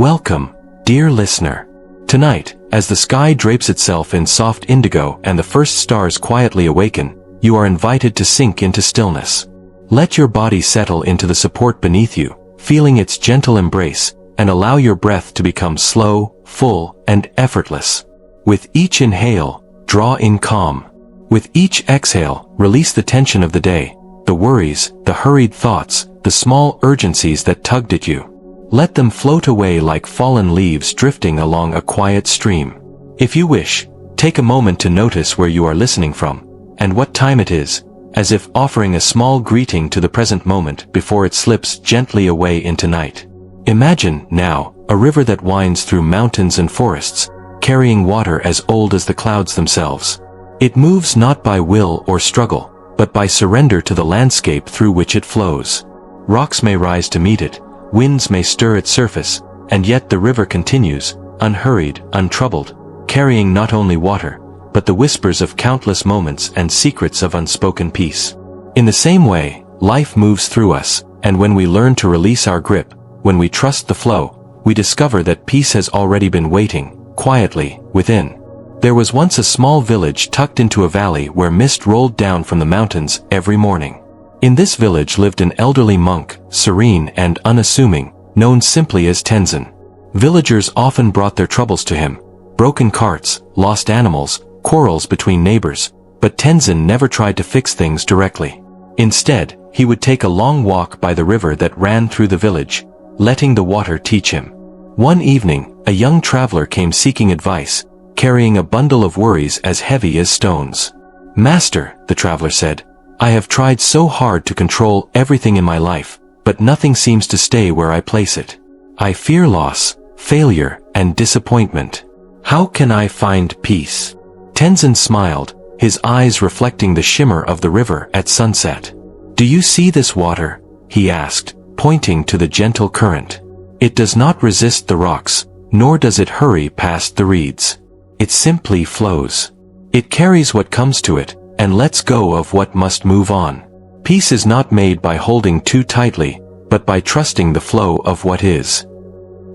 Welcome, dear listener. Tonight, as the sky drapes itself in soft indigo and the first stars quietly awaken, you are invited to sink into stillness. Let your body settle into the support beneath you, feeling its gentle embrace, and allow your breath to become slow, full, and effortless. With each inhale, draw in calm. With each exhale, release the tension of the day, the worries, the hurried thoughts, the small urgencies that tugged at you. Let them float away like fallen leaves drifting along a quiet stream. If you wish, take a moment to notice where you are listening from, and what time it is, as if offering a small greeting to the present moment before it slips gently away into night. Imagine, now, a river that winds through mountains and forests, carrying water as old as the clouds themselves. It moves not by will or struggle, but by surrender to the landscape through which it flows. Rocks may rise to meet it, winds may stir its surface, and yet the river continues, unhurried, untroubled, carrying not only water, but the whispers of countless moments and secrets of unspoken peace. In the same way, life moves through us, and when we learn to release our grip, when we trust the flow, we discover that peace has already been waiting, quietly, within. There was once a small village tucked into a valley where mist rolled down from the mountains every morning. In this village lived an elderly monk, serene and unassuming, known simply as Tenzin. Villagers often brought their troubles to him: broken carts, lost animals, quarrels between neighbors, but Tenzin never tried to fix things directly. Instead, he would take a long walk by the river that ran through the village, letting the water teach him. One evening, a young traveler came seeking advice, carrying a bundle of worries as heavy as stones. "Master," the traveler said, "I have tried so hard to control everything in my life, but nothing seems to stay where I place it. I fear loss, failure, and disappointment. How can I find peace?" Tenzin smiled, his eyes reflecting the shimmer of the river at sunset. "Do you see this water?" he asked, pointing to the gentle current. "It does not resist the rocks, nor does it hurry past the reeds. It simply flows. It carries what comes to it, and lets go of what must move on. Peace is not made by holding too tightly, but by trusting the flow of what is."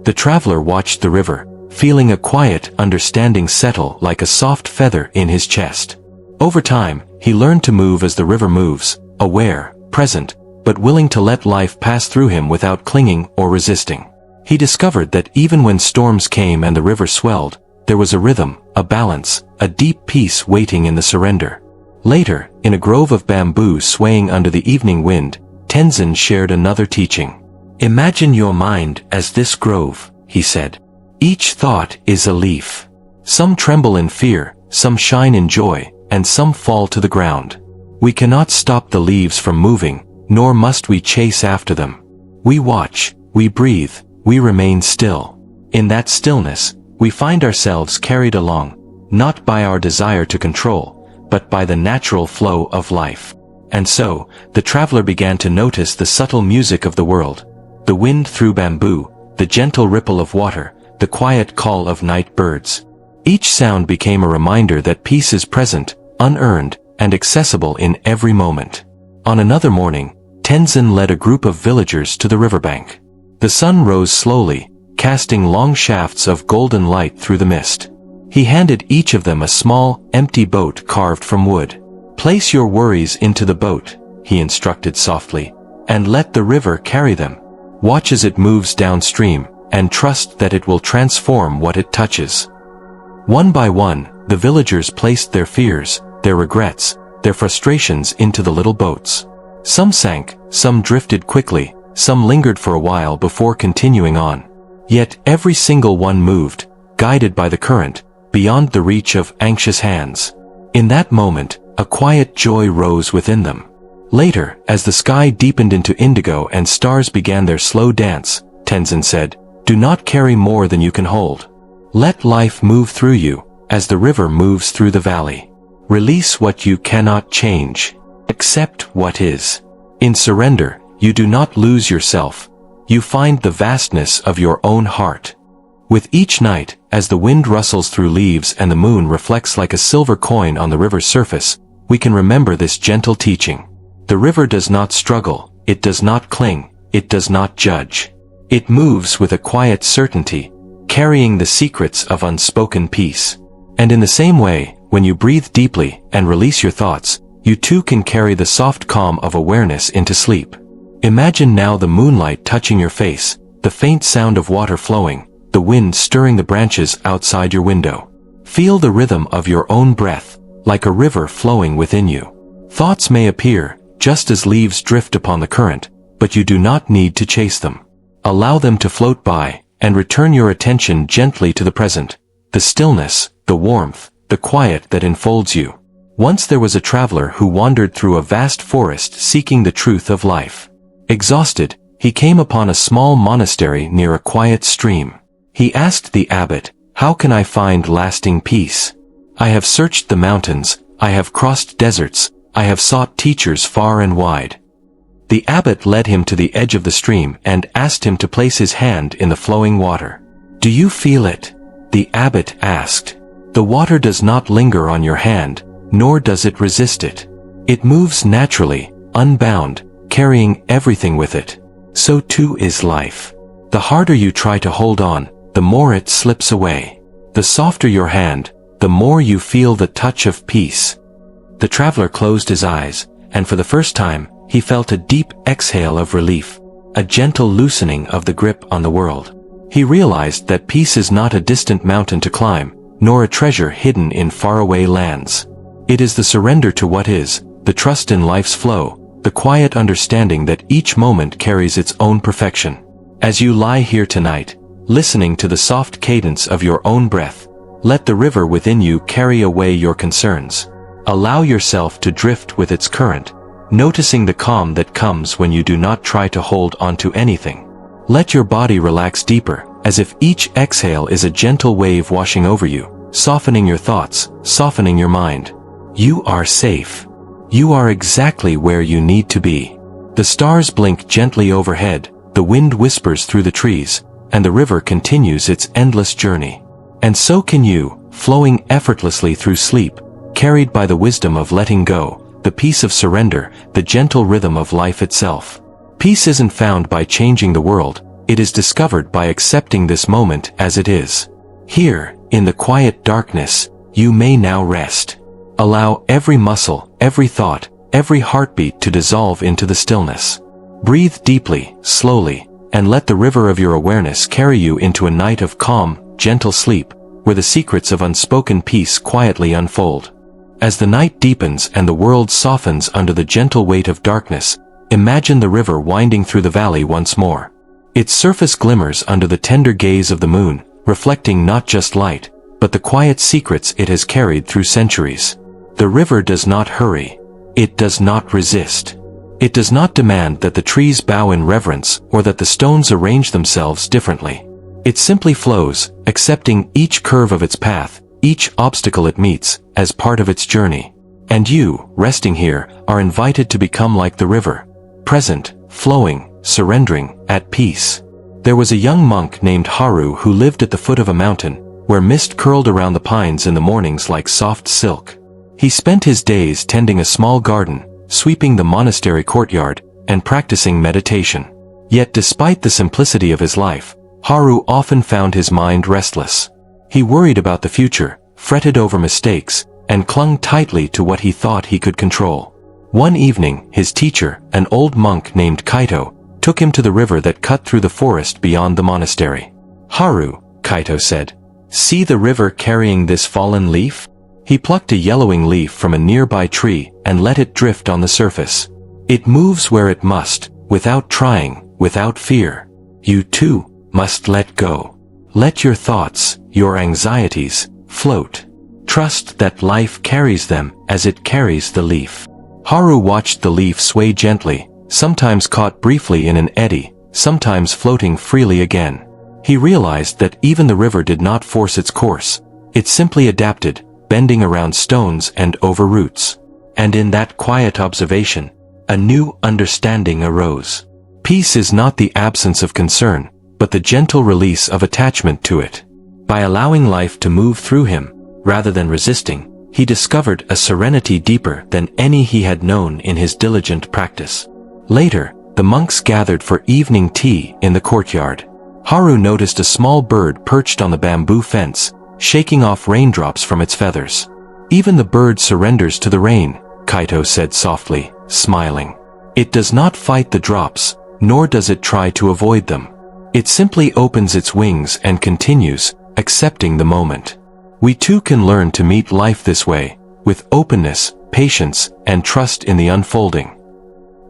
The traveler watched the river, feeling a quiet understanding settle like a soft feather in his chest. Over time, he learned to move as the river moves, aware, present, but willing to let life pass through him without clinging or resisting. He discovered that even when storms came and the river swelled, there was a rhythm, a balance, a deep peace waiting in the surrender. Later, in a grove of bamboo swaying under the evening wind, Tenzin shared another teaching. "Imagine your mind as this grove," he said. "Each thought is a leaf. Some tremble in fear, some shine in joy, and some fall to the ground. We cannot stop the leaves from moving, nor must we chase after them. We watch, we breathe, we remain still. In that stillness, we find ourselves carried along, not by our desire to control, but by the natural flow of life." And so, the traveler began to notice the subtle music of the world: the wind through bamboo, the gentle ripple of water, the quiet call of night birds. Each sound became a reminder that peace is present, unearned, and accessible in every moment. On another morning, Tenzin led a group of villagers to the riverbank. The sun rose slowly, casting long shafts of golden light through the mist. He handed each of them a small, empty boat carved from wood. "Place your worries into the boat," he instructed softly, "and let the river carry them. Watch as it moves downstream, and trust that it will transform what it touches." One by one, the villagers placed their fears, their regrets, their frustrations into the little boats. Some sank, some drifted quickly, some lingered for a while before continuing on. Yet every single one moved, guided by the current, beyond the reach of anxious hands. In that moment, a quiet joy rose within them. Later, as the sky deepened into indigo and stars began their slow dance, Tenzin said, "Do not carry more than you can hold. Let life move through you, as the river moves through the valley. Release what you cannot change. Accept what is. In surrender, you do not lose yourself. You find the vastness of your own heart." With each night, as the wind rustles through leaves and the moon reflects like a silver coin on the river's surface, we can remember this gentle teaching. The river does not struggle, it does not cling, it does not judge. It moves with a quiet certainty, carrying the secrets of unspoken peace. And in the same way, when you breathe deeply and release your thoughts, you too can carry the soft calm of awareness into sleep. Imagine now the moonlight touching your face, the faint sound of water flowing, the wind stirring the branches outside your window. Feel the rhythm of your own breath, like a river flowing within you. Thoughts may appear, just as leaves drift upon the current, but you do not need to chase them. Allow them to float by, and return your attention gently to the present, the stillness, the warmth, the quiet that enfolds you. Once there was a traveler who wandered through a vast forest seeking the truth of life. Exhausted, he came upon a small monastery near a quiet stream. He asked the abbot, "How can I find lasting peace? I have searched the mountains, I have crossed deserts, I have sought teachers far and wide." The abbot led him to the edge of the stream and asked him to place his hand in the flowing water. "Do you feel it?" the abbot asked. "The water does not linger on your hand, nor does it resist it. It moves naturally, unbound, carrying everything with it. So too is life. The harder you try to hold on, the more it slips away. The softer your hand, the more you feel the touch of peace." The traveler closed his eyes, and for the first time, he felt a deep exhale of relief, a gentle loosening of the grip on the world. He realized that peace is not a distant mountain to climb, nor a treasure hidden in faraway lands. It is the surrender to what is, the trust in life's flow, the quiet understanding that each moment carries its own perfection. As you lie here tonight, listening to the soft cadence of your own breath, let the river within you carry away your concerns. Allow yourself to drift with its current, noticing the calm that comes when you do not try to hold onto anything. Let your body relax deeper, as if each exhale is a gentle wave washing over you, softening your thoughts, softening your mind. You are safe. You are exactly where you need to be. The stars blink gently overhead, the wind whispers through the trees, and the river continues its endless journey. And so can you, flowing effortlessly through sleep, carried by the wisdom of letting go, the peace of surrender, the gentle rhythm of life itself. Peace isn't found by changing the world, it is discovered by accepting this moment as it is. Here, in the quiet darkness, you may now rest. Allow every muscle, every thought, every heartbeat to dissolve into the stillness. Breathe deeply, slowly, and let the river of your awareness carry you into a night of calm, gentle sleep, where the secrets of unspoken peace quietly unfold. As the night deepens and the world softens under the gentle weight of darkness, imagine the river winding through the valley once more. Its surface glimmers under the tender gaze of the moon, reflecting not just light, but the quiet secrets it has carried through centuries. The river does not hurry. It does not resist. It does not demand that the trees bow in reverence or that the stones arrange themselves differently. It simply flows, accepting each curve of its path, each obstacle it meets, as part of its journey. And you, resting here, are invited to become like the river, present, flowing, surrendering, at peace. There was a young monk named Haru who lived at the foot of a mountain, where mist curled around the pines in the mornings like soft silk. He spent his days tending a small garden, sweeping the monastery courtyard, and practicing meditation. Yet despite the simplicity of his life, Haru often found his mind restless. He worried about the future, fretted over mistakes, and clung tightly to what he thought he could control. One evening, his teacher, an old monk named Kaito, took him to the river that cut through the forest beyond the monastery. "Haru," Kaito said, "see the river carrying this fallen leaf?" He plucked a yellowing leaf from a nearby tree and let it drift on the surface. It moves where it must, without trying, without fear. You too must let go. Let your thoughts, your anxieties, float. Trust that life carries them as it carries the leaf. Haru watched the leaf sway gently, sometimes caught briefly in an eddy, sometimes floating freely again. He realized that even the river did not force its course. It simply adapted, bending around stones and over roots. And in that quiet observation, a new understanding arose. Peace is not the absence of concern, but the gentle release of attachment to it. By allowing life to move through him, rather than resisting, he discovered a serenity deeper than any he had known in his diligent practice. Later, the monks gathered for evening tea in the courtyard. Haru noticed a small bird perched on the bamboo fence, shaking off raindrops from its feathers. "Even the bird surrenders to the rain," Kaito said softly, smiling. "It does not fight the drops, nor does it try to avoid them. It simply opens its wings and continues, accepting the moment. We too can learn to meet life this way, with openness, patience, and trust in the unfolding."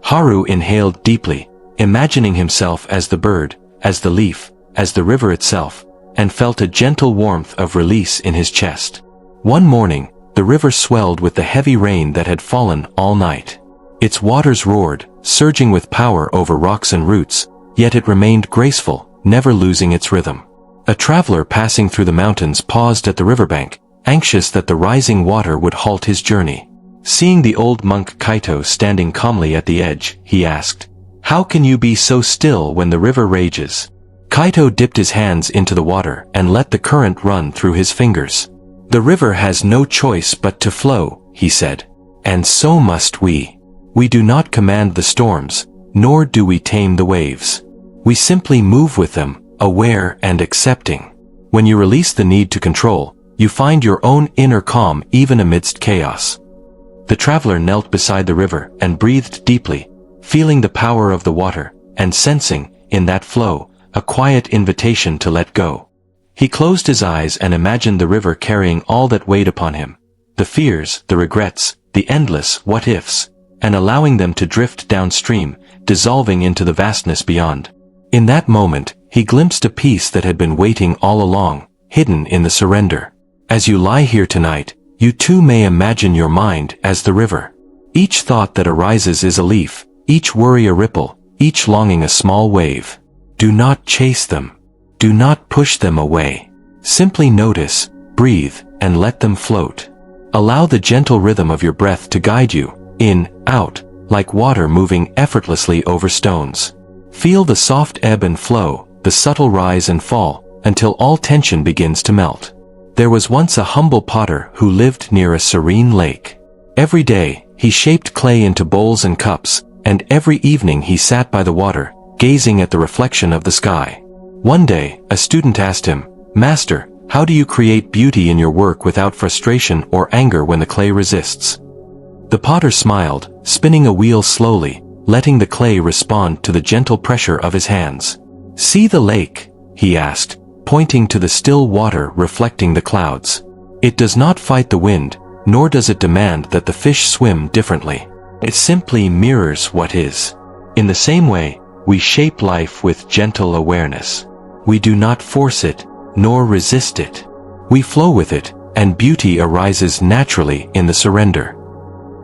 Haru inhaled deeply, imagining himself as the bird, as the leaf, as the river itself, and felt a gentle warmth of release in his chest. One morning, the river swelled with the heavy rain that had fallen all night. Its waters roared, surging with power over rocks and roots, yet it remained graceful, never losing its rhythm. A traveler passing through the mountains paused at the riverbank, anxious that the rising water would halt his journey. Seeing the old monk Kaito standing calmly at the edge, he asked, "How can you be so still when the river rages?" Kaito dipped his hands into the water and let the current run through his fingers. "The river has no choice but to flow," he said. "And so must we. We do not command the storms, nor do we tame the waves. We simply move with them, aware and accepting. When you release the need to control, you find your own inner calm even amidst chaos." The traveler knelt beside the river and breathed deeply, feeling the power of the water, and sensing, in that flow, a quiet invitation to let go. He closed his eyes and imagined the river carrying all that weighed upon him, the fears, the regrets, the endless what-ifs, and allowing them to drift downstream, dissolving into the vastness beyond. In that moment, he glimpsed a peace that had been waiting all along, hidden in the surrender. As you lie here tonight, you too may imagine your mind as the river. Each thought that arises is a leaf, each worry a ripple, each longing a small wave. Do not chase them. Do not push them away. Simply notice, breathe, and let them float. Allow the gentle rhythm of your breath to guide you, in, out, like water moving effortlessly over stones. Feel the soft ebb and flow, the subtle rise and fall, until all tension begins to melt. There was once a humble potter who lived near a serene lake. Every day, he shaped clay into bowls and cups, and every evening he sat by the water, gazing at the reflection of the sky. One day, a student asked him, "Master, how do you create beauty in your work without frustration or anger when the clay resists?" The potter smiled, spinning a wheel slowly, letting the clay respond to the gentle pressure of his hands. "See the lake?" he asked, pointing to the still water reflecting the clouds. "It does not fight the wind, nor does it demand that the fish swim differently. It simply mirrors what is. In the same way, we shape life with gentle awareness. We do not force it, nor resist it. We flow with it, and beauty arises naturally in the surrender."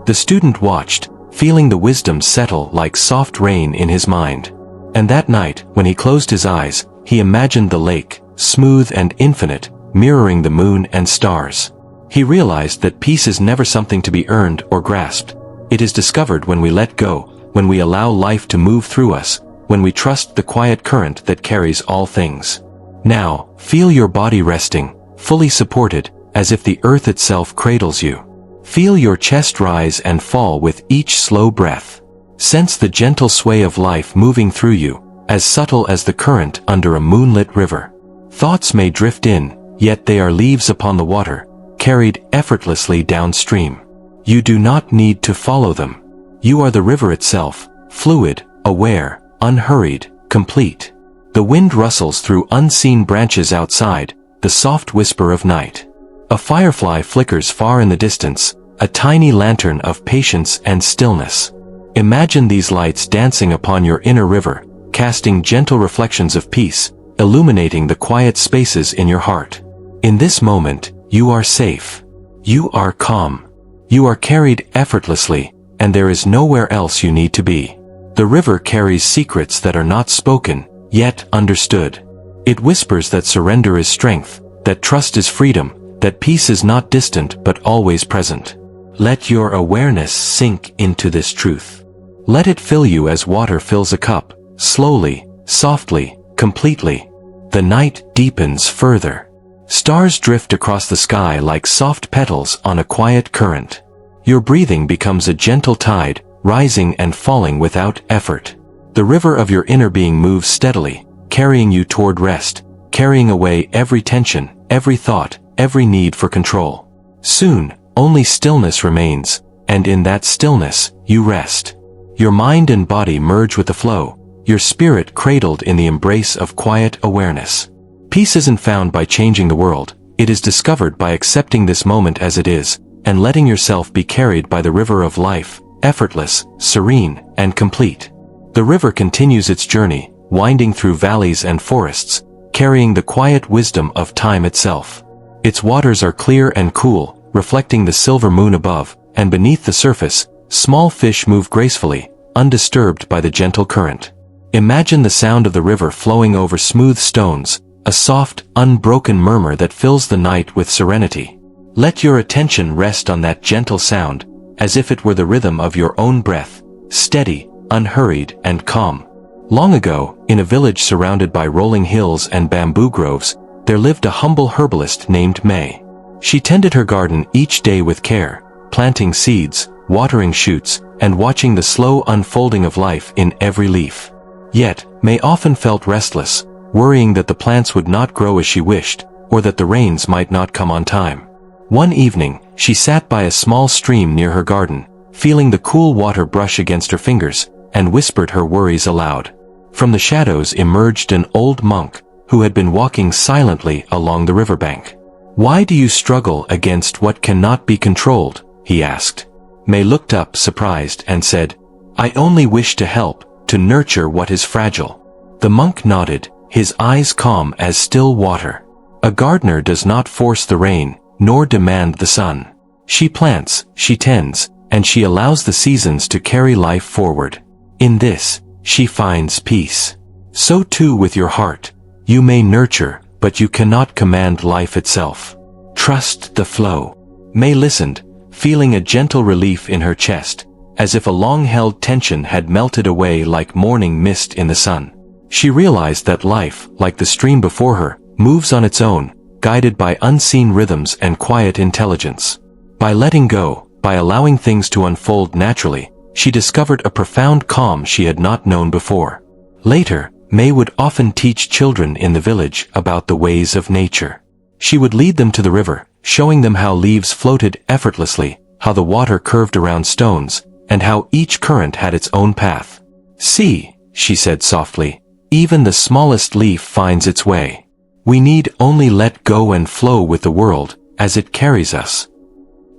The student watched, feeling the wisdom settle like soft rain in his mind. And that night, when he closed his eyes, he imagined the lake, smooth and infinite, mirroring the moon and stars. He realized that peace is never something to be earned or grasped. It is discovered when we let go, when we allow life to move through us, when we trust the quiet current that carries all things. Now, feel your body resting, fully supported, as if the earth itself cradles you. Feel your chest rise and fall with each slow breath. Sense the gentle sway of life moving through you, as subtle as the current under a moonlit river. Thoughts may drift in, yet they are leaves upon the water, carried effortlessly downstream. You do not need to follow them. You are the river itself, fluid, aware, unhurried, complete. The wind rustles through unseen branches outside, the soft whisper of night. A firefly flickers far in the distance, a tiny lantern of patience and stillness. Imagine these lights dancing upon your inner river, casting gentle reflections of peace, illuminating the quiet spaces in your heart. In this moment, you are safe. You are calm. You are carried effortlessly, and there is nowhere else you need to be. The river carries secrets that are not spoken, yet understood. It whispers that surrender is strength, that trust is freedom, that peace is not distant but always present. Let your awareness sink into this truth. Let it fill you as water fills a cup, slowly, softly, completely. The night deepens further. Stars drift across the sky like soft petals on a quiet current. Your breathing becomes a gentle tide, rising and falling without effort. The river of your inner being moves steadily, carrying you toward rest, carrying away every tension, every thought, every need for control. Soon, only stillness remains, and in that stillness, you rest. Your mind and body merge with the flow, your spirit cradled in the embrace of quiet awareness. Peace isn't found by changing the world, it is discovered by accepting this moment as it is, and letting yourself be carried by the river of life, effortless, serene, and complete. The river continues its journey, winding through valleys and forests, carrying the quiet wisdom of time itself. Its waters are clear and cool, reflecting the silver moon above, and beneath the surface, small fish move gracefully, undisturbed by the gentle current. Imagine the sound of the river flowing over smooth stones, a soft, unbroken murmur that fills the night with serenity. Let your attention rest on that gentle sound, as if it were the rhythm of your own breath, steady, unhurried, and calm. Long ago, in a village surrounded by rolling hills and bamboo groves, there lived a humble herbalist named May. She tended her garden each day with care, planting seeds, watering shoots, and watching the slow unfolding of life in every leaf. Yet, May often felt restless, worrying that the plants would not grow as she wished, or that the rains might not come on time. One evening, she sat by a small stream near her garden, feeling the cool water brush against her fingers, and whispered her worries aloud. From the shadows emerged an old monk, who had been walking silently along the riverbank. "Why do you struggle against what cannot be controlled?" he asked. May looked up surprised and said, "I only wish to help, to nurture what is fragile." The monk nodded, his eyes calm as still water. "A gardener does not force the rain, nor demand the sun. She plants, she tends, and she allows the seasons to carry life forward. In this, she finds peace. So too with your heart. You may nurture, but you cannot command life itself. Trust the flow." May listened, feeling a gentle relief in her chest, as if a long-held tension had melted away like morning mist in the sun. She realized that life, like the stream before her, moves on its own, guided by unseen rhythms and quiet intelligence. By letting go, by allowing things to unfold naturally, she discovered a profound calm she had not known before. Later, May would often teach children in the village about the ways of nature. She would lead them to the river, showing them how leaves floated effortlessly, how the water curved around stones, and how each current had its own path. "See," she said softly, "even the smallest leaf finds its way. We need only let go and flow with the world, as it carries us."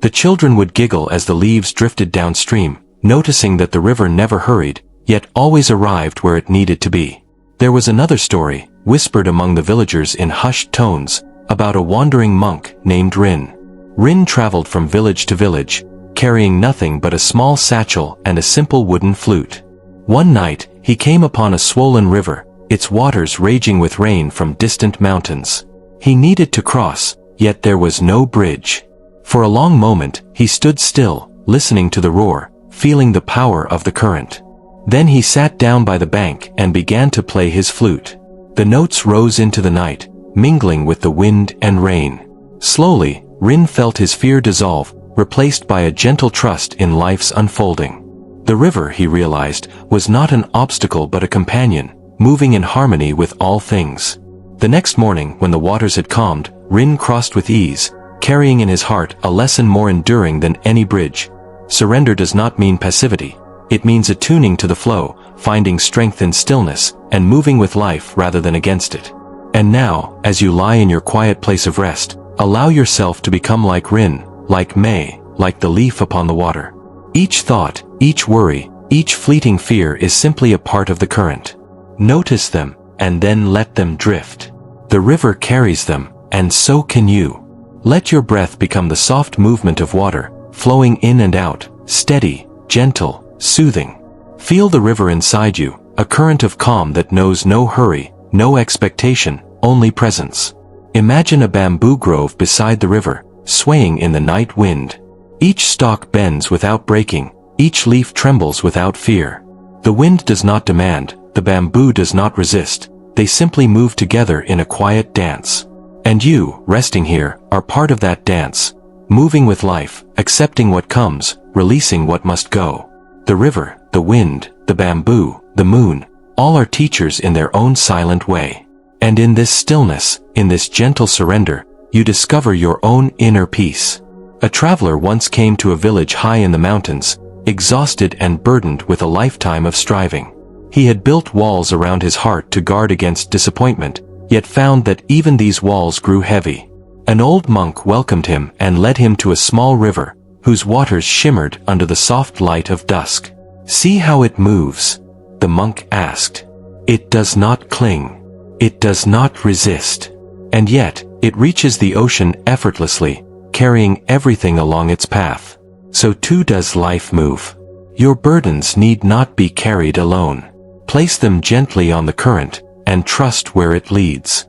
The children would giggle as the leaves drifted downstream, noticing that the river never hurried, yet always arrived where it needed to be. There was another story, whispered among the villagers in hushed tones, about a wandering monk named Rin. Rin traveled from village to village, carrying nothing but a small satchel and a simple wooden flute. One night, he came upon a swollen river, its waters raging with rain from distant mountains. He needed to cross, yet there was no bridge. For a long moment, he stood still, listening to the roar, feeling the power of the current. Then he sat down by the bank and began to play his flute. The notes rose into the night, mingling with the wind and rain. Slowly, Rin felt his fear dissolve, replaced by a gentle trust in life's unfolding. The river, he realized, was not an obstacle but a companion, moving in harmony with all things. The next morning, when the waters had calmed, Rin crossed with ease, carrying in his heart a lesson more enduring than any bridge. Surrender does not mean passivity. It means attuning to the flow, finding strength in stillness, and moving with life rather than against it. And now, as you lie in your quiet place of rest, allow yourself to become like Rin, like May, like the leaf upon the water. Each thought, each worry, each fleeting fear is simply a part of the current. Notice them, and then let them drift. The river carries them, and so can you. Let your breath become the soft movement of water, flowing in and out, steady, gentle, soothing. Feel the river inside you, a current of calm that knows no hurry, no expectation, only presence. Imagine a bamboo grove beside the river, swaying in the night wind. Each stalk bends without breaking, each leaf trembles without fear. The wind does not demand, the bamboo does not resist, they simply move together in a quiet dance. And you, resting here, are part of that dance, moving with life, accepting what comes, releasing what must go. The river, the wind, the bamboo, the moon, all are teachers in their own silent way. And in this stillness, in this gentle surrender, you discover your own inner peace. A traveler once came to a village high in the mountains, exhausted and burdened with a lifetime of striving. He had built walls around his heart to guard against disappointment, yet found that even these walls grew heavy. An old monk welcomed him and led him to a small river, whose waters shimmered under the soft light of dusk. "See how it moves?" the monk asked. "It does not cling. It does not resist. And yet, it reaches the ocean effortlessly, carrying everything along its path. So too does life move. Your burdens need not be carried alone. Place them gently on the current, and trust where it leads."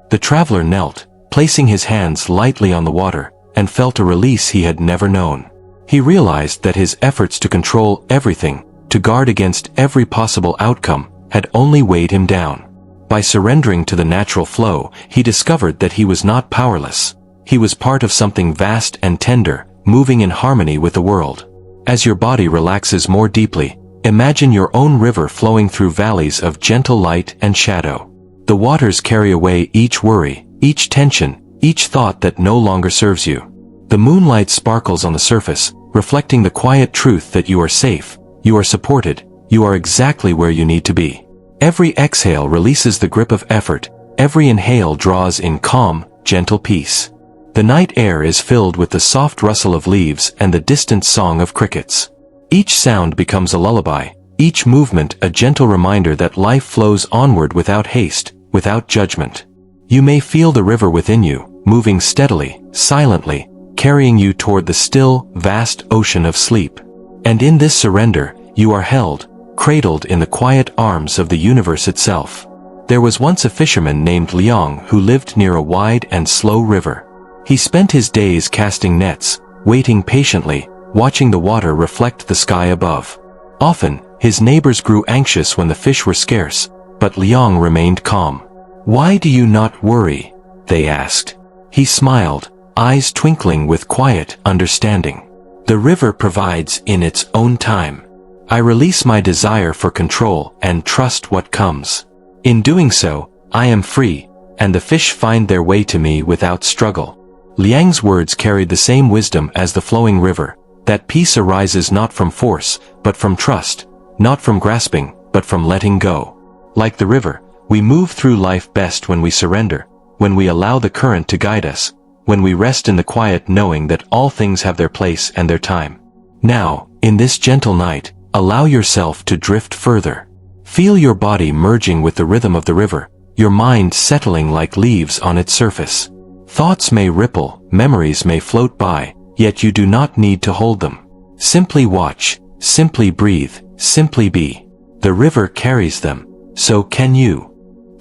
The traveler knelt, placing his hands lightly on the water, and felt a release he had never known. He realized that his efforts to control everything, to guard against every possible outcome, had only weighed him down. By surrendering to the natural flow, he discovered that he was not powerless. He was part of something vast and tender, moving in harmony with the world. As your body relaxes more deeply, imagine your own river flowing through valleys of gentle light and shadow. The waters carry away each worry, each tension, each thought that no longer serves you. The moonlight sparkles on the surface, reflecting the quiet truth that you are safe, you are supported, you are exactly where you need to be. Every exhale releases the grip of effort, every inhale draws in calm, gentle peace. The night air is filled with the soft rustle of leaves and the distant song of crickets. Each sound becomes a lullaby, each movement a gentle reminder that life flows onward without haste, without judgment. You may feel the river within you, moving steadily, silently, carrying you toward the still, vast ocean of sleep. And in this surrender, you are held, cradled in the quiet arms of the universe itself. There was once a fisherman named Liang who lived near a wide and slow river. He spent his days casting nets, waiting patiently, watching the water reflect the sky above. Often, his neighbors grew anxious when the fish were scarce, but Liang remained calm. "Why do you not worry?" they asked. He smiled, eyes twinkling with quiet understanding. "The river provides in its own time. I release my desire for control and trust what comes. In doing so, I am free, and the fish find their way to me without struggle." Liang's words carried the same wisdom as the flowing river, that peace arises not from force, but from trust, not from grasping, but from letting go. Like the river, we move through life best when we surrender, when we allow the current to guide us, when we rest in the quiet knowing that all things have their place and their time. Now, in this gentle night, allow yourself to drift further. Feel your body merging with the rhythm of the river, your mind settling like leaves on its surface. Thoughts may ripple, memories may float by, yet you do not need to hold them. Simply watch, simply breathe, simply be. The river carries them, so can you.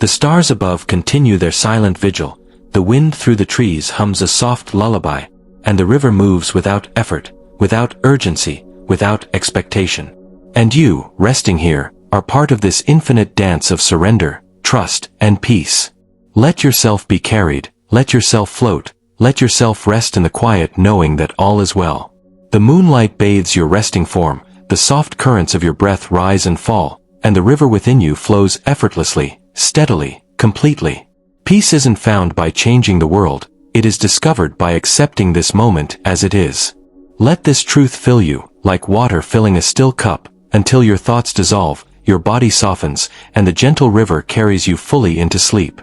The stars above continue their silent vigil, the wind through the trees hums a soft lullaby, and the river moves without effort, without urgency, without expectation. And you, resting here, are part of this infinite dance of surrender, trust, and peace. Let yourself be carried, let yourself float, let yourself rest in the quiet knowing that all is well. The moonlight bathes your resting form, the soft currents of your breath rise and fall, and the river within you flows effortlessly, steadily, completely. Peace isn't found by changing the world, it is discovered by accepting this moment as it is. Let this truth fill you, like water filling a still cup, until your thoughts dissolve, your body softens, and the gentle river carries you fully into sleep.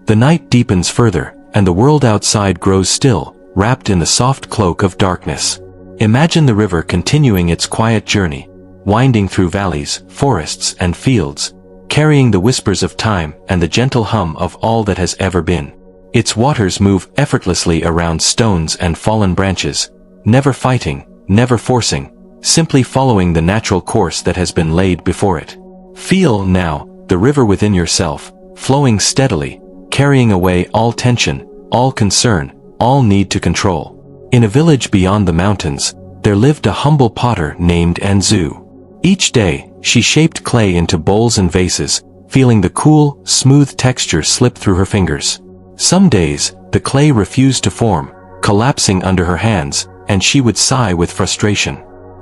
The night deepens further, and the world outside grows still, wrapped in the soft cloak of darkness. Imagine the river continuing its quiet journey, winding through valleys, forests, and fields, carrying the whispers of time and the gentle hum of all that has ever been. Its waters move effortlessly around stones and fallen branches, never fighting, never forcing, simply following the natural course that has been laid before it. Feel now the river within yourself, flowing steadily, carrying away all tension, all concern, all need to control. In a village beyond the mountains, there lived a humble potter named Anzu. Each day, she shaped clay into bowls and vases, feeling the cool, smooth texture slip through her fingers. Some days, the clay refused to form, collapsing under her hands, and she would sigh with frustration.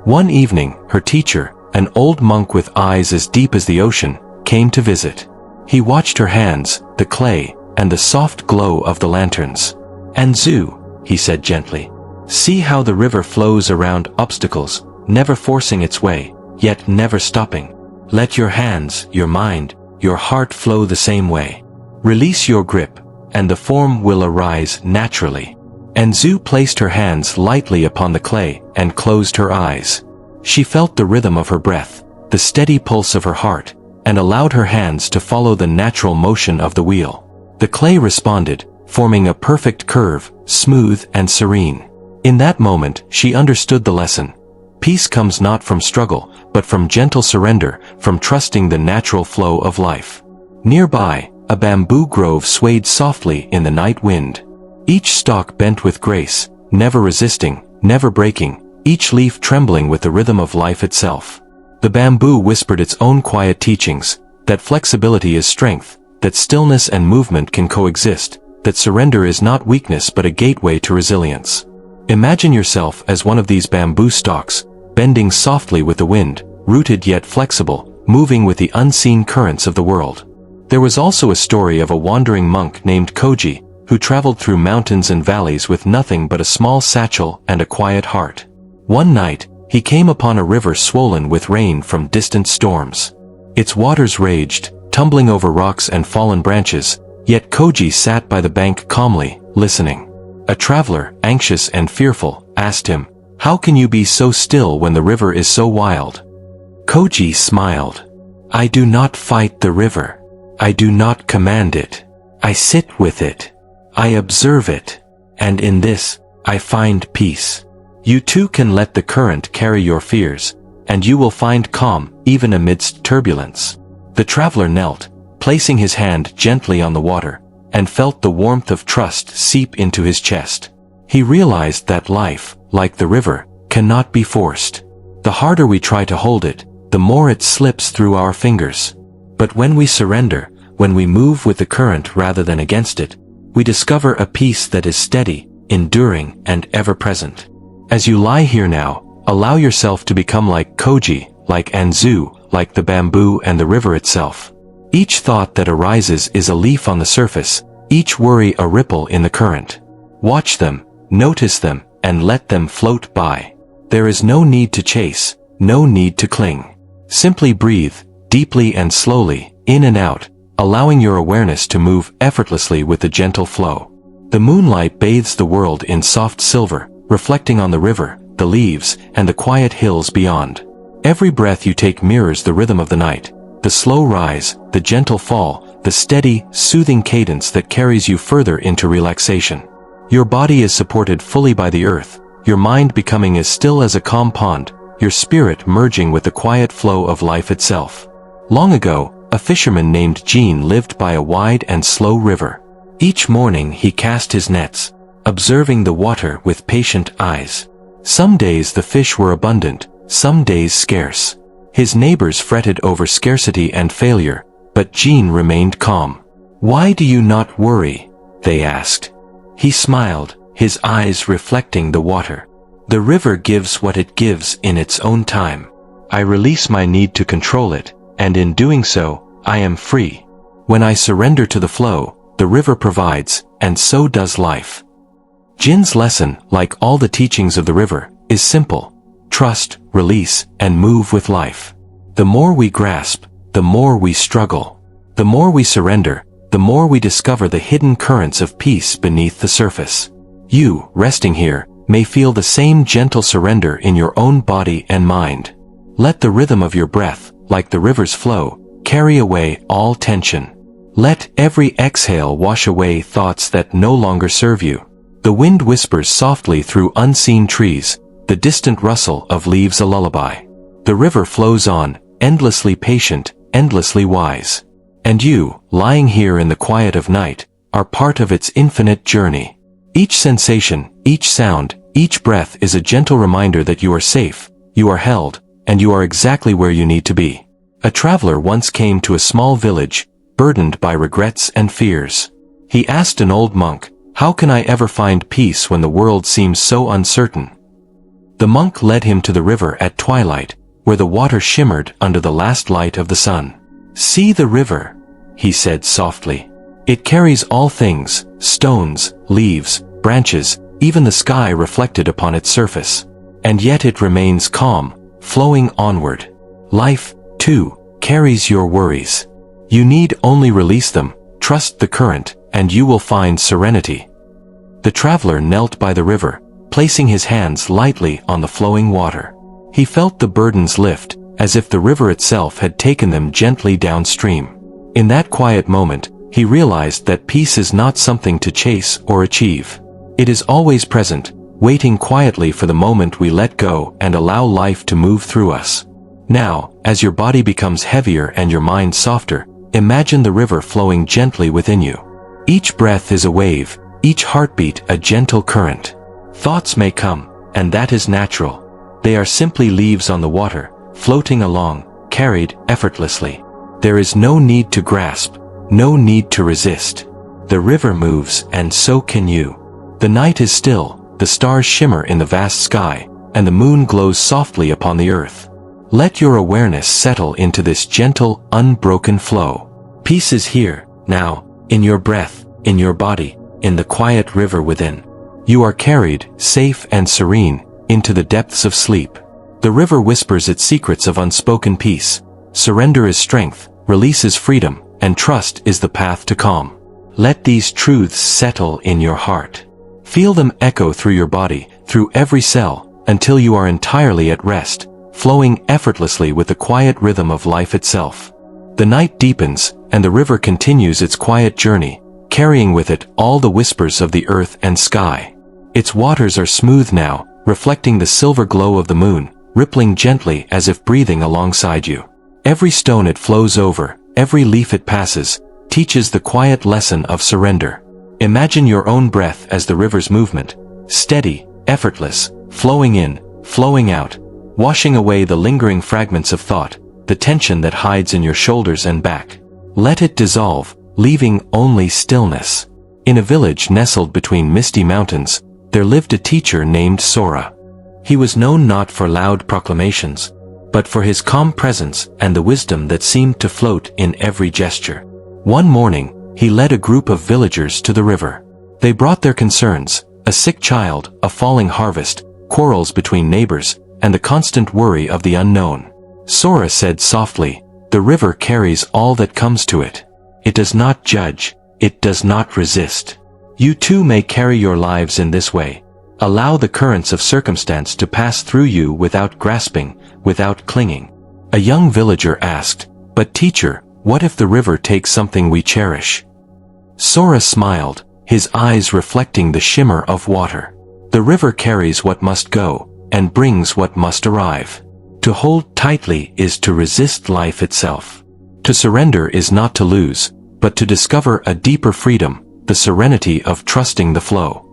One evening, her teacher, an old monk with eyes as deep as the ocean, came to visit. He watched her hands, the clay, and the soft glow of the lanterns. "Anzu," he said gently, "see how the river flows around obstacles, never forcing its way, yet never stopping. Let your hands, your mind, your heart flow the same way. Release your grip, and the form will arise naturally." Anzu placed her hands lightly upon the clay and closed her eyes. She felt the rhythm of her breath, the steady pulse of her heart, and allowed her hands to follow the natural motion of the wheel. The clay responded, forming a perfect curve, smooth and serene. In that moment, she understood the lesson. Peace comes not from struggle, but from gentle surrender, from trusting the natural flow of life. Nearby, a bamboo grove swayed softly in the night wind. Each stalk bent with grace, never resisting, never breaking, each leaf trembling with the rhythm of life itself. The bamboo whispered its own quiet teachings, that flexibility is strength, that stillness and movement can coexist, that surrender is not weakness but a gateway to resilience. Imagine yourself as one of these bamboo stalks, bending softly with the wind, rooted yet flexible, moving with the unseen currents of the world. There was also a story of a wandering monk named Koji, who traveled through mountains and valleys with nothing but a small satchel and a quiet heart. One night, he came upon a river swollen with rain from distant storms. Its waters raged, tumbling over rocks and fallen branches, yet Koji sat by the bank calmly, listening. A traveler, anxious and fearful, asked him, "How can you be so still when the river is so wild?" Koji smiled. "I do not fight the river. I do not command it. I sit with it. I observe it. And in this, I find peace. You too can let the current carry your fears, and you will find calm even amidst turbulence." The traveler knelt, placing his hand gently on the water, and felt the warmth of trust seep into his chest. He realized that life, like the river, cannot be forced. The harder we try to hold it, the more it slips through our fingers. But when we surrender, when we move with the current rather than against it, we discover a peace that is steady, enduring, and ever-present. As you lie here now, allow yourself to become like Koji, like Anzu, like the bamboo and the river itself. Each thought that arises is a leaf on the surface, each worry a ripple in the current. Watch them, notice them, and let them float by. There is no need to chase, no need to cling. Simply breathe, deeply and slowly, in and out, allowing your awareness to move effortlessly with the gentle flow. The moonlight bathes the world in soft silver, reflecting on the river, the leaves, and the quiet hills beyond. Every breath you take mirrors the rhythm of the night, the slow rise, the gentle fall, the steady, soothing cadence that carries you further into relaxation. Your body is supported fully by the earth, your mind becoming as still as a calm pond, your spirit merging with the quiet flow of life itself. Long ago, a fisherman named Jean lived by a wide and slow river. Each morning he cast his nets, observing the water with patient eyes. Some days the fish were abundant, some days scarce. His neighbors fretted over scarcity and failure, but Jean remained calm. "Why do you not worry?" they asked. He smiled, his eyes reflecting the water. "The river gives what it gives in its own time. I release my need to control it, and in doing so, I am free. When I surrender to the flow, the river provides, and so does life." Jin's lesson, like all the teachings of the river, is simple. Trust, release, and move with life. The more we grasp, the more we struggle. The more we surrender, the more we discover the hidden currents of peace beneath the surface. You, resting here, may feel the same gentle surrender in your own body and mind. Let the rhythm of your breath, like the river's flow, carry away all tension. Let every exhale wash away thoughts that no longer serve you. The wind whispers softly through unseen trees, the distant rustle of leaves a lullaby. The river flows on, endlessly patient, endlessly wise. And you, lying here in the quiet of night, are part of its infinite journey. Each sensation, each sound, each breath is a gentle reminder that you are safe, you are held, and you are exactly where you need to be. A traveler once came to a small village, burdened by regrets and fears. He asked an old monk, "How can I ever find peace when the world seems so uncertain?" The monk led him to the river at twilight, where the water shimmered under the last light of the sun. "See the river," he said softly. "It carries all things, stones, leaves, branches, even the sky reflected upon its surface. And yet it remains calm, flowing onward. Life, too, carries your worries. You need only release them, trust the current, and you will find serenity." The traveler knelt by the river, placing his hands lightly on the flowing water. He felt the burdens lift, as if the river itself had taken them gently downstream. In that quiet moment, he realized that peace is not something to chase or achieve. It is always present, waiting quietly for the moment we let go and allow life to move through us. Now, as your body becomes heavier and your mind softer, imagine the river flowing gently within you. Each breath is a wave, each heartbeat a gentle current. Thoughts may come, and that is natural. They are simply leaves on the water, floating along, carried effortlessly. There is no need to grasp, no need to resist. The river moves, and so can you. The night is still, the stars shimmer in the vast sky, and the moon glows softly upon the earth. Let your awareness settle into this gentle, unbroken flow. Peace is here, now, in your breath, in your body, in the quiet river within. You are carried, safe and serene, into the depths of sleep. The river whispers its secrets of unspoken peace. Surrender is strength, release is freedom, and trust is the path to calm. Let these truths settle in your heart. Feel them echo through your body, through every cell, until you are entirely at rest, flowing effortlessly with the quiet rhythm of life itself. The night deepens, and the river continues its quiet journey, carrying with it all the whispers of the earth and sky. Its waters are smooth now, reflecting the silver glow of the moon, rippling gently as if breathing alongside you. Every stone it flows over, every leaf it passes, teaches the quiet lesson of surrender. Imagine your own breath as the river's movement, steady, effortless, flowing in, flowing out, washing away the lingering fragments of thought, the tension that hides in your shoulders and back. Let it dissolve, leaving only stillness. In a village nestled between misty mountains, there lived a teacher named Sora. He was known not for loud proclamations, but for his calm presence and the wisdom that seemed to float in every gesture. One morning, he led a group of villagers to the river. They brought their concerns, a sick child, a falling harvest, quarrels between neighbors, and the constant worry of the unknown. Sora said softly, "The river carries all that comes to it. It does not judge, it does not resist. You too may carry your lives in this way. Allow the currents of circumstance to pass through you without grasping, without clinging." A young villager asked, "But teacher, what if the river takes something we cherish?" Sora smiled, his eyes reflecting the shimmer of water. The river carries what must go, and brings what must arrive. To hold tightly is to resist life itself. To surrender is not to lose, but to discover a deeper freedom, the serenity of trusting the flow.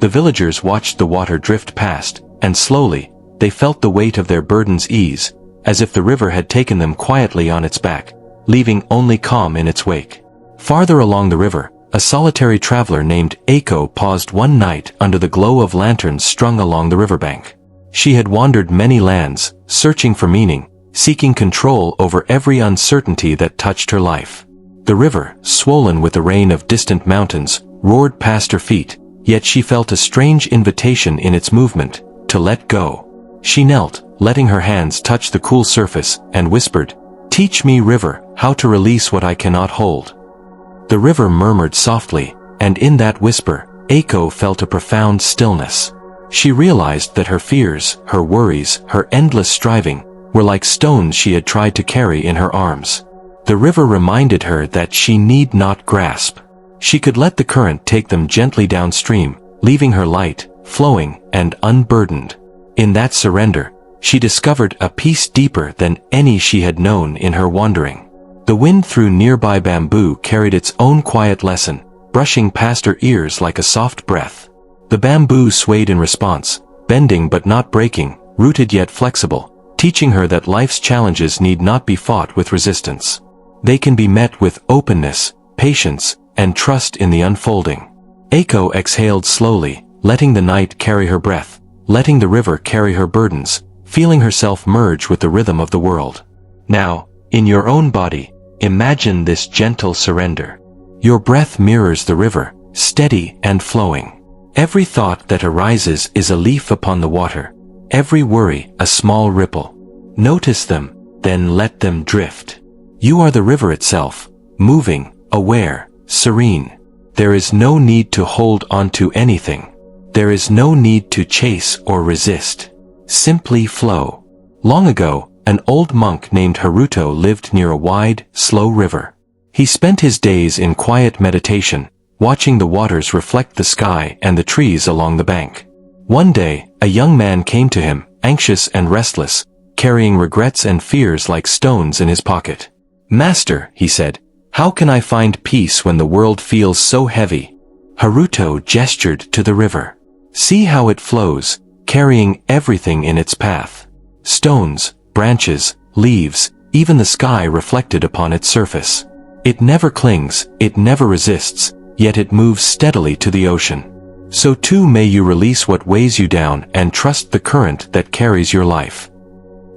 The villagers watched the water drift past, and slowly, they felt the weight of their burdens ease, as if the river had taken them quietly on its back, leaving only calm in its wake. Farther along the river, a solitary traveler named Aiko paused one night under the glow of lanterns strung along the riverbank. She had wandered many lands, searching for meaning, seeking control over every uncertainty that touched her life. The river, swollen with the rain of distant mountains, roared past her feet, yet she felt a strange invitation in its movement, to let go. She knelt, letting her hands touch the cool surface, and whispered, "Teach me, river, how to release what I cannot hold." The river murmured softly, and in that whisper, Aiko felt a profound stillness. She realized that her fears, her worries, her endless striving, were like stones she had tried to carry in her arms. The river reminded her that she need not grasp. She could let the current take them gently downstream, leaving her light, flowing, and unburdened. In that surrender, she discovered a peace deeper than any she had known in her wandering. The wind through nearby bamboo carried its own quiet lesson, brushing past her ears like a soft breath. The bamboo swayed in response, bending but not breaking, rooted yet flexible, teaching her that life's challenges need not be fought with resistance. They can be met with openness, patience, and trust in the unfolding. Aiko exhaled slowly, letting the night carry her breath, letting the river carry her burdens, feeling herself merge with the rhythm of the world. Now, in your own body, imagine this gentle surrender. Your breath mirrors the river, steady and flowing. Every thought that arises is a leaf upon the water, every worry a small ripple. Notice them, then let them drift. You are the river itself, moving, aware, serene. There is no need to hold on to anything. There is no need to chase or resist. Simply flow. Long ago, an old monk named Haruto lived near a wide, slow river. He spent his days in quiet meditation, watching the waters reflect the sky and the trees along the bank. One day, a young man came to him, anxious and restless, carrying regrets and fears like stones in his pocket. "Master," he said, "how can I find peace when the world feels so heavy?" Haruto gestured to the river. "See how it flows, carrying everything in its path. Stones, branches, leaves, even the sky reflected upon its surface. It never clings, it never resists, yet it moves steadily to the ocean. So too may you release what weighs you down and trust the current that carries your life."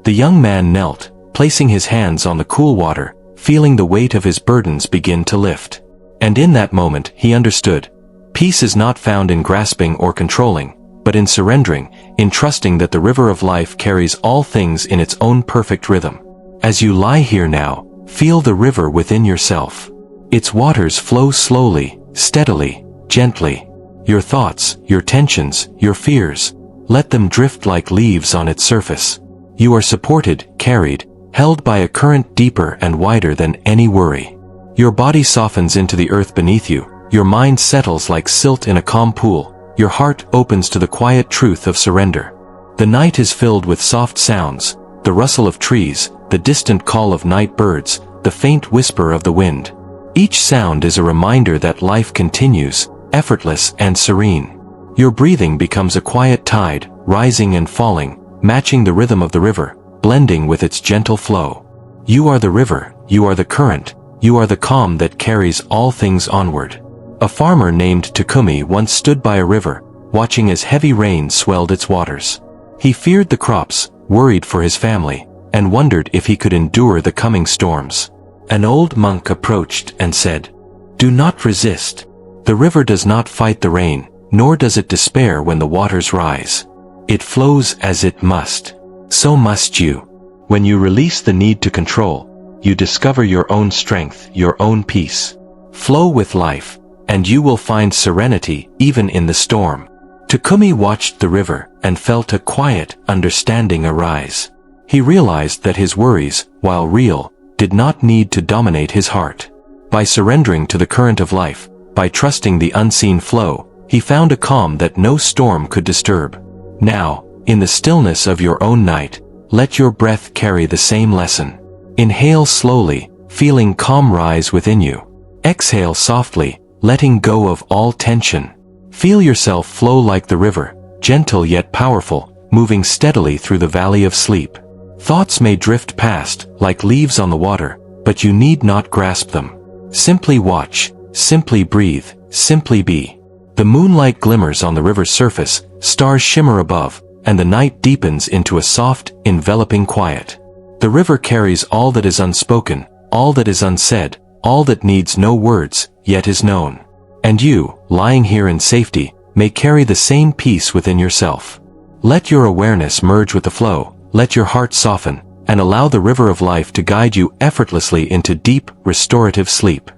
The young man knelt, placing his hands on the cool water, feeling the weight of his burdens begin to lift. And in that moment he understood, peace is not found in grasping or controlling, but in surrendering, in trusting that the river of life carries all things in its own perfect rhythm. As you lie here now, feel the river within yourself. Its waters flow slowly, steadily, gently. Your thoughts, your tensions, your fears, let them drift like leaves on its surface. You are supported, carried, held by a current deeper and wider than any worry. Your body softens into the earth beneath you, your mind settles like silt in a calm pool, your heart opens to the quiet truth of surrender. The night is filled with soft sounds, the rustle of trees, the distant call of night birds, the faint whisper of the wind. Each sound is a reminder that life continues, effortless and serene. Your breathing becomes a quiet tide, rising and falling, matching the rhythm of the river, blending with its gentle flow. You are the river, you are the current, you are the calm that carries all things onward. A farmer named Takumi once stood by a river, watching as heavy rain swelled its waters. He feared the crops, worried for his family, and wondered if he could endure the coming storms. An old monk approached and said, "Do not resist. The river does not fight the rain, nor does it despair when the waters rise. It flows as it must. So must you. When you release the need to control, you discover your own strength, your own peace. Flow with life, and you will find serenity even in the storm." Takumi watched the river and felt a quiet understanding arise. He realized that his worries, while real, did not need to dominate his heart. By surrendering to the current of life, by trusting the unseen flow, he found a calm that no storm could disturb. Now, in the stillness of your own night, let your breath carry the same lesson. Inhale slowly, feeling calm rise within you. Exhale softly, letting go of all tension. Feel yourself flow like the river, gentle yet powerful, moving steadily through the valley of sleep. Thoughts may drift past, like leaves on the water, but you need not grasp them. Simply watch, simply breathe, simply be. The moonlight glimmers on the river's surface, stars shimmer above, and the night deepens into a soft, enveloping quiet. The river carries all that is unspoken, all that is unsaid, all that needs no words, yet is known. And you, lying here in safety, may carry the same peace within yourself. Let your awareness merge with the flow, let your heart soften, and allow the river of life to guide you effortlessly into deep, restorative sleep.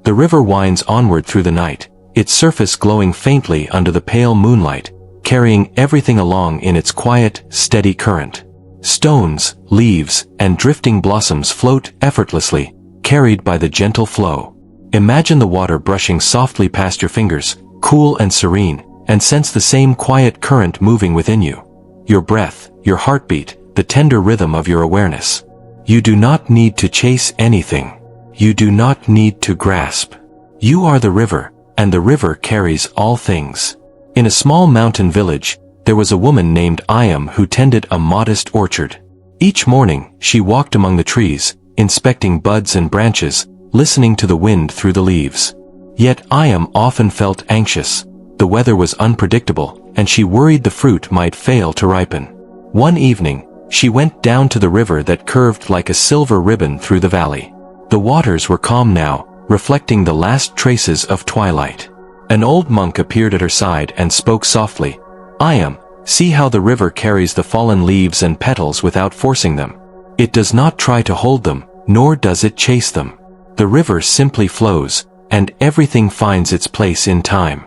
The river winds onward through the night, its surface glowing faintly under the pale moonlight, carrying everything along in its quiet, steady current. Stones, leaves, and drifting blossoms float effortlessly, carried by the gentle flow. Imagine the water brushing softly past your fingers, cool and serene, and sense the same quiet current moving within you. Your breath, your heartbeat, the tender rhythm of your awareness. You do not need to chase anything. You do not need to grasp. You are the river, and the river carries all things. In a small mountain village, there was a woman named Ayam who tended a modest orchard. Each morning, she walked among the trees, inspecting buds and branches, listening to the wind through the leaves. Yet Ayam often felt anxious. The weather was unpredictable, and she worried the fruit might fail to ripen. One evening, She went down to the river that curved like a silver ribbon through the valley. The waters were calm now, reflecting the last traces of twilight. An old monk appeared at her side and spoke softly. "I am. See how the river carries the fallen leaves and petals without forcing them. It does not try to hold them, nor does it chase them. The river simply flows, and everything finds its place in time."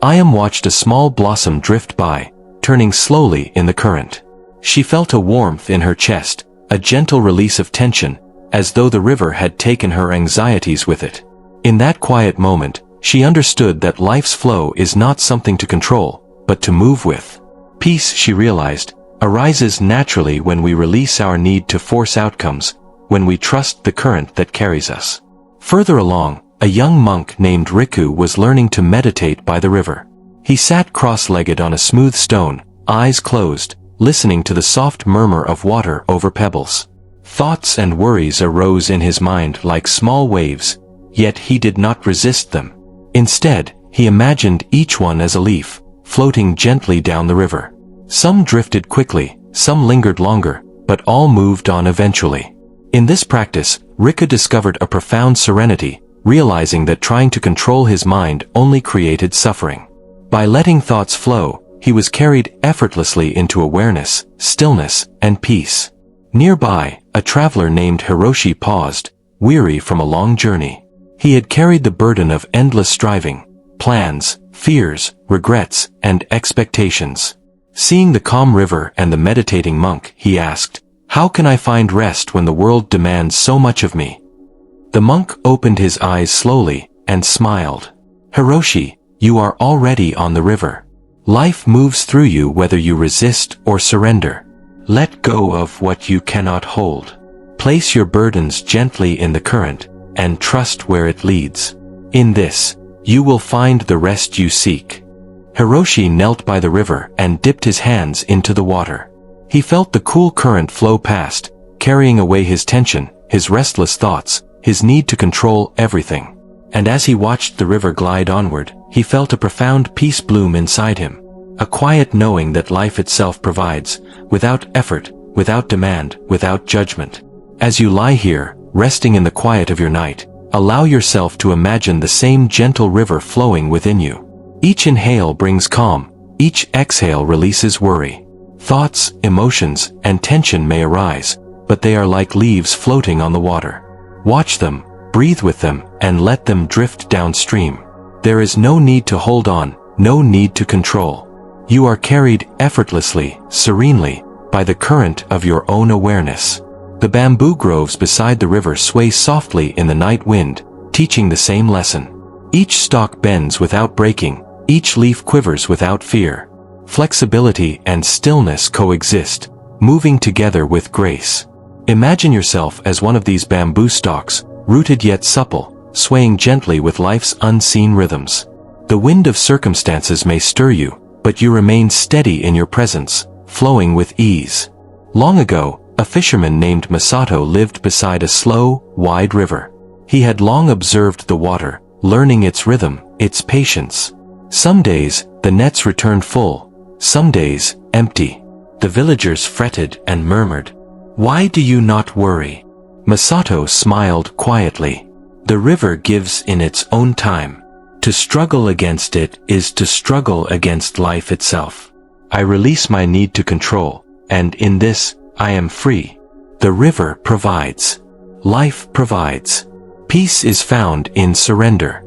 I am watched a small blossom drift by, turning slowly in the current. She felt a warmth in her chest, a gentle release of tension, as though the river had taken her anxieties with it. In that quiet moment, she understood that life's flow is not something to control, but to move with. Peace, she realized, arises naturally when we release our need to force outcomes, when we trust the current that carries us. Further along, a young monk named Riku was learning to meditate by the river. He sat cross-legged on a smooth stone, eyes closed, listening to the soft murmur of water over pebbles. Thoughts and worries arose in his mind like small waves, yet he did not resist them. Instead, he imagined each one as a leaf, floating gently down the river. Some drifted quickly, some lingered longer, but all moved on eventually. In this practice, Riku discovered a profound serenity, realizing that trying to control his mind only created suffering. By letting thoughts flow, he was carried effortlessly into awareness, stillness, and peace. Nearby, a traveler named Hiroshi paused, weary from a long journey. He had carried the burden of endless striving, plans, fears, regrets, and expectations. Seeing the calm river and the meditating monk, he asked, "How can I find rest when the world demands so much of me?" The monk opened his eyes slowly and smiled. "Hiroshi, you are already on the river. Life moves through you whether you resist or surrender. Let go of what you cannot hold. Place your burdens gently in the current, and trust where it leads. In this, you will find the rest you seek." Hiroshi knelt by the river and dipped his hands into the water. He felt the cool current flow past, carrying away his tension, his restless thoughts, his need to control everything. And as he watched the river glide onward, he felt a profound peace bloom inside him. A quiet knowing that life itself provides, without effort, without demand, without judgment. As you lie here, resting in the quiet of your night, allow yourself to imagine the same gentle river flowing within you. Each inhale brings calm, each exhale releases worry. Thoughts, emotions, and tension may arise, but they are like leaves floating on the water. Watch them, breathe with them, and let them drift downstream. There is no need to hold on, no need to control. You are carried effortlessly, serenely, by the current of your own awareness. The bamboo groves beside the river sway softly in the night wind, teaching the same lesson. Each stalk bends without breaking, each leaf quivers without fear. Flexibility and stillness coexist, moving together with grace. Imagine yourself as one of these bamboo stalks, rooted yet supple, swaying gently with life's unseen rhythms. The wind of circumstances may stir you, but you remain steady in your presence, flowing with ease. Long ago, a fisherman named Masato lived beside a slow, wide river. He had long observed the water, learning its rhythm, its patience. Some days, the nets returned full, some days, empty. The villagers fretted and murmured, "Why do you not worry?" Masato smiled quietly. "The river gives in its own time. To struggle against it is to struggle against life itself. I release my need to control, and in this, I am free. The river provides. Life provides. Peace is found in surrender."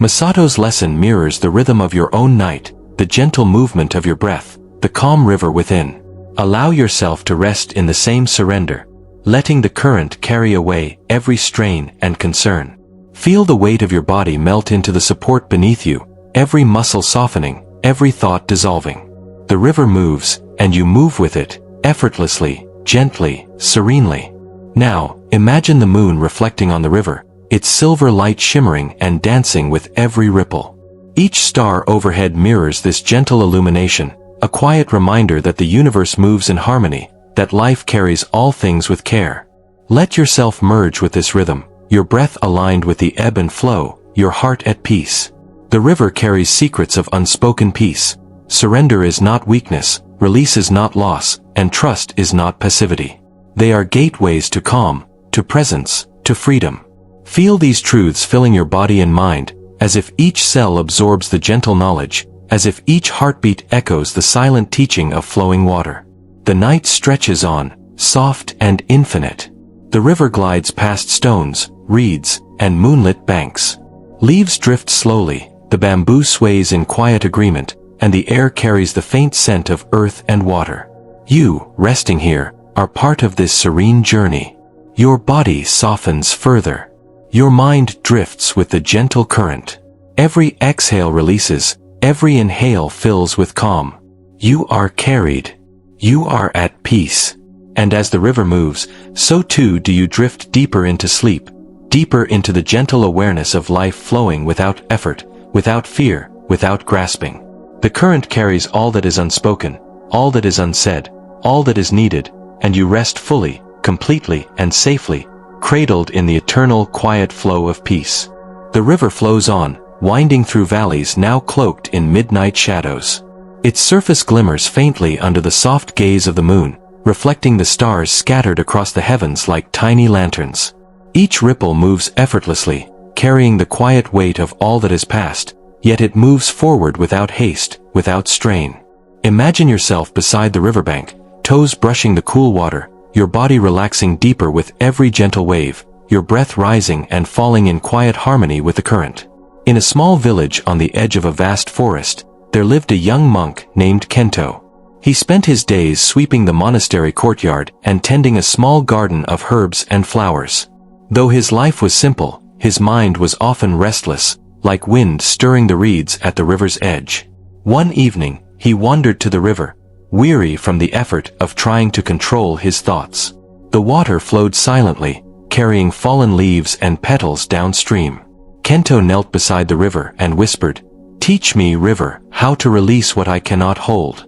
Masato's lesson mirrors the rhythm of your own night, the gentle movement of your breath, the calm river within. Allow yourself to rest in the same surrender, letting the current carry away every strain and concern. Feel the weight of your body melt into the support beneath you, every muscle softening, every thought dissolving. The river moves, and you move with it, effortlessly, gently, serenely. Now, imagine the moon reflecting on the river, its silver light shimmering and dancing with every ripple. Each star overhead mirrors this gentle illumination, a quiet reminder that the universe moves in harmony, that life carries all things with care. Let yourself merge with this rhythm, your breath aligned with the ebb and flow, your heart at peace. The river carries secrets of unspoken peace, Surrender is not weakness, release is not loss, and trust is not passivity. They are gateways to calm, to presence, to freedom. Feel these truths filling your body and mind, as if each cell absorbs the gentle knowledge, as if each heartbeat echoes the silent teaching of flowing water. The night stretches on, soft and infinite. The river glides past stones, reeds, and moonlit banks. Leaves drift slowly, the bamboo sways in quiet agreement, and the air carries the faint scent of earth and water. You, resting here, are part of this serene journey. Your body softens further. Your mind drifts with the gentle current. Every exhale releases, every inhale fills with calm. You are carried. You are at peace. And as the river moves, so too do you drift deeper into sleep, deeper into the gentle awareness of life flowing without effort, without fear, without grasping. The current carries all that is unspoken, all that is unsaid, all that is needed, and you rest fully, completely, and safely, cradled in the eternal quiet flow of peace. The river flows on, winding through valleys now cloaked in midnight shadows. Its surface glimmers faintly under the soft gaze of the moon, reflecting the stars scattered across the heavens like tiny lanterns. Each ripple moves effortlessly, carrying the quiet weight of all that is past, yet it moves forward without haste, without strain. Imagine yourself beside the riverbank, toes brushing the cool water, your body relaxing deeper with every gentle wave, your breath rising and falling in quiet harmony with the current. In a small village on the edge of a vast forest, there lived a young monk named Kento. He spent his days sweeping the monastery courtyard and tending a small garden of herbs and flowers. Though his life was simple, his mind was often restless, like wind stirring the reeds at the river's edge. One evening, he wandered to the river, weary from the effort of trying to control his thoughts. The water flowed silently, carrying fallen leaves and petals downstream. Kento knelt beside the river and whispered, "Teach me, river, how to release what I cannot hold."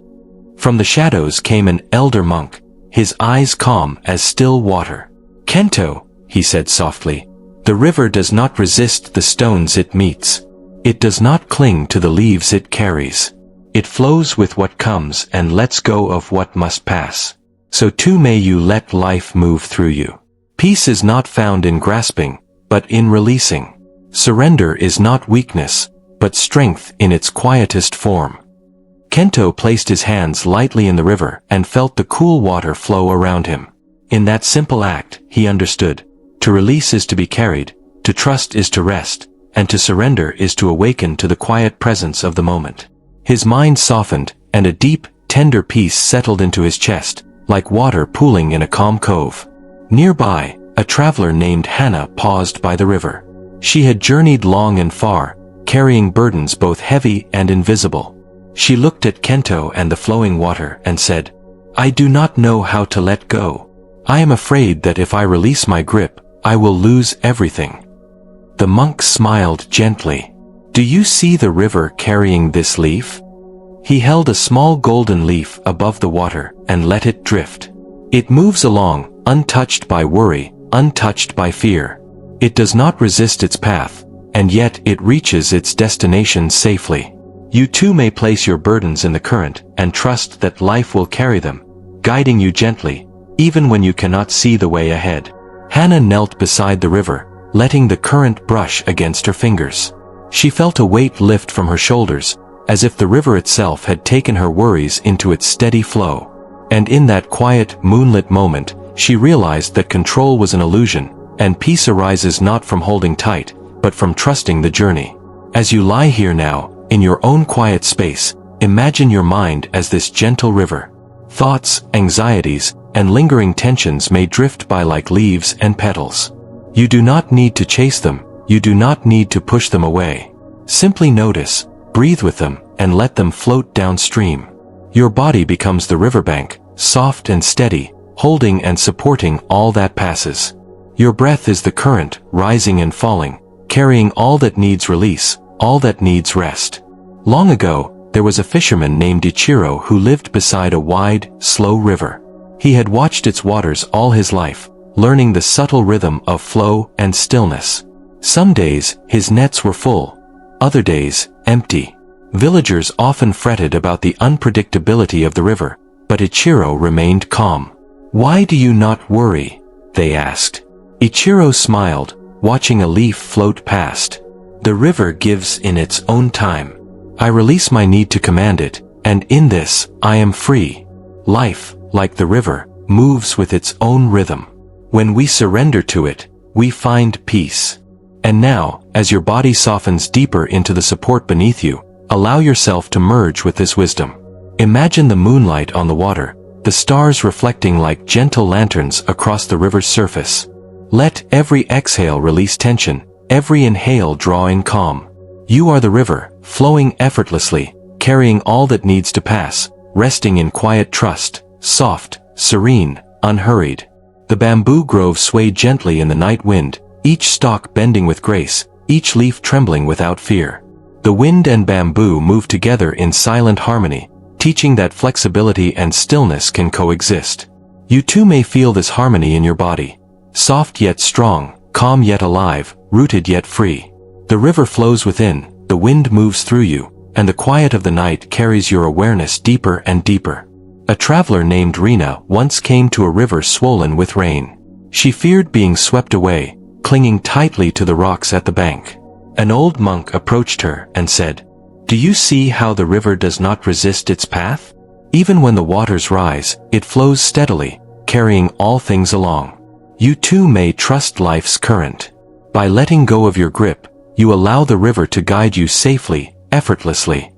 From the shadows came an elder monk, his eyes calm as still water. "Kento," he said softly, "the river does not resist the stones it meets. It does not cling to the leaves it carries. It flows with what comes and lets go of what must pass. So too may you let life move through you. Peace is not found in grasping, but in releasing. Surrender is not weakness, but strength in its quietest form." Kento placed his hands lightly in the river and felt the cool water flow around him. In that simple act, he understood. To release is to be carried, to trust is to rest, and to surrender is to awaken to the quiet presence of the moment. His mind softened, and a deep, tender peace settled into his chest, like water pooling in a calm cove. Nearby, a traveler named Hannah paused by the river. She had journeyed long and far, carrying burdens both heavy and invisible. She looked at Kento and the flowing water and said, "I do not know how to let go. I am afraid that if I release my grip, I will lose everything." The monk smiled gently. "Do you see the river carrying this leaf?" He held a small golden leaf above the water and let it drift. It moves along, untouched by worry, untouched by fear. It does not resist its path, and yet it reaches its destination safely. You too may place your burdens in the current and trust that life will carry them, guiding you gently, even when you cannot see the way ahead. Hannah knelt beside the river, letting the current brush against her fingers. She felt a weight lift from her shoulders, as if the river itself had taken her worries into its steady flow. And in that quiet, moonlit moment, she realized that control was an illusion, and peace arises not from holding tight, but from trusting the journey. As you lie here now, in your own quiet space, imagine your mind as this gentle river. Thoughts, anxieties, and lingering tensions may drift by like leaves and petals. You do not need to chase them, you do not need to push them away. Simply notice, breathe with them, and let them float downstream. Your body becomes the riverbank, soft and steady, holding and supporting all that passes. Your breath is the current, rising and falling, carrying all that needs release, all that needs rest. Long ago, there was a fisherman named Ichiro who lived beside a wide, slow river. He had watched its waters all his life, learning the subtle rhythm of flow and stillness. Some days, his nets were full, other days, empty. Villagers often fretted about the unpredictability of the river, but Ichiro remained calm. "Why do you not worry?" they asked. Ichiro smiled, watching a leaf float past. "The river gives in its own time. I release my need to command it, and in this, I am free." Life, like the river, moves with its own rhythm. When we surrender to it, we find peace. And now, as your body softens deeper into the support beneath you, allow yourself to merge with this wisdom. Imagine the moonlight on the water, the stars reflecting like gentle lanterns across the river's surface. Let every exhale release tension, every inhale draw in calm. You are the river, flowing effortlessly, carrying all that needs to pass, resting in quiet trust, soft, serene, unhurried. The bamboo grove swayed gently in the night wind, each stalk bending with grace, each leaf trembling without fear. The wind and bamboo moved together in silent harmony, teaching that flexibility and stillness can coexist. You too may feel this harmony in your body. Soft yet strong, calm yet alive, rooted yet free. The river flows within, the wind moves through you, and the quiet of the night carries your awareness deeper and deeper. A traveler named Rina once came to a river swollen with rain. She feared being swept away, clinging tightly to the rocks at the bank. An old monk approached her and said, "Do you see how the river does not resist its path? Even when the waters rise, it flows steadily, carrying all things along. You too may trust life's current. By letting go of your grip, you allow the river to guide you safely, effortlessly."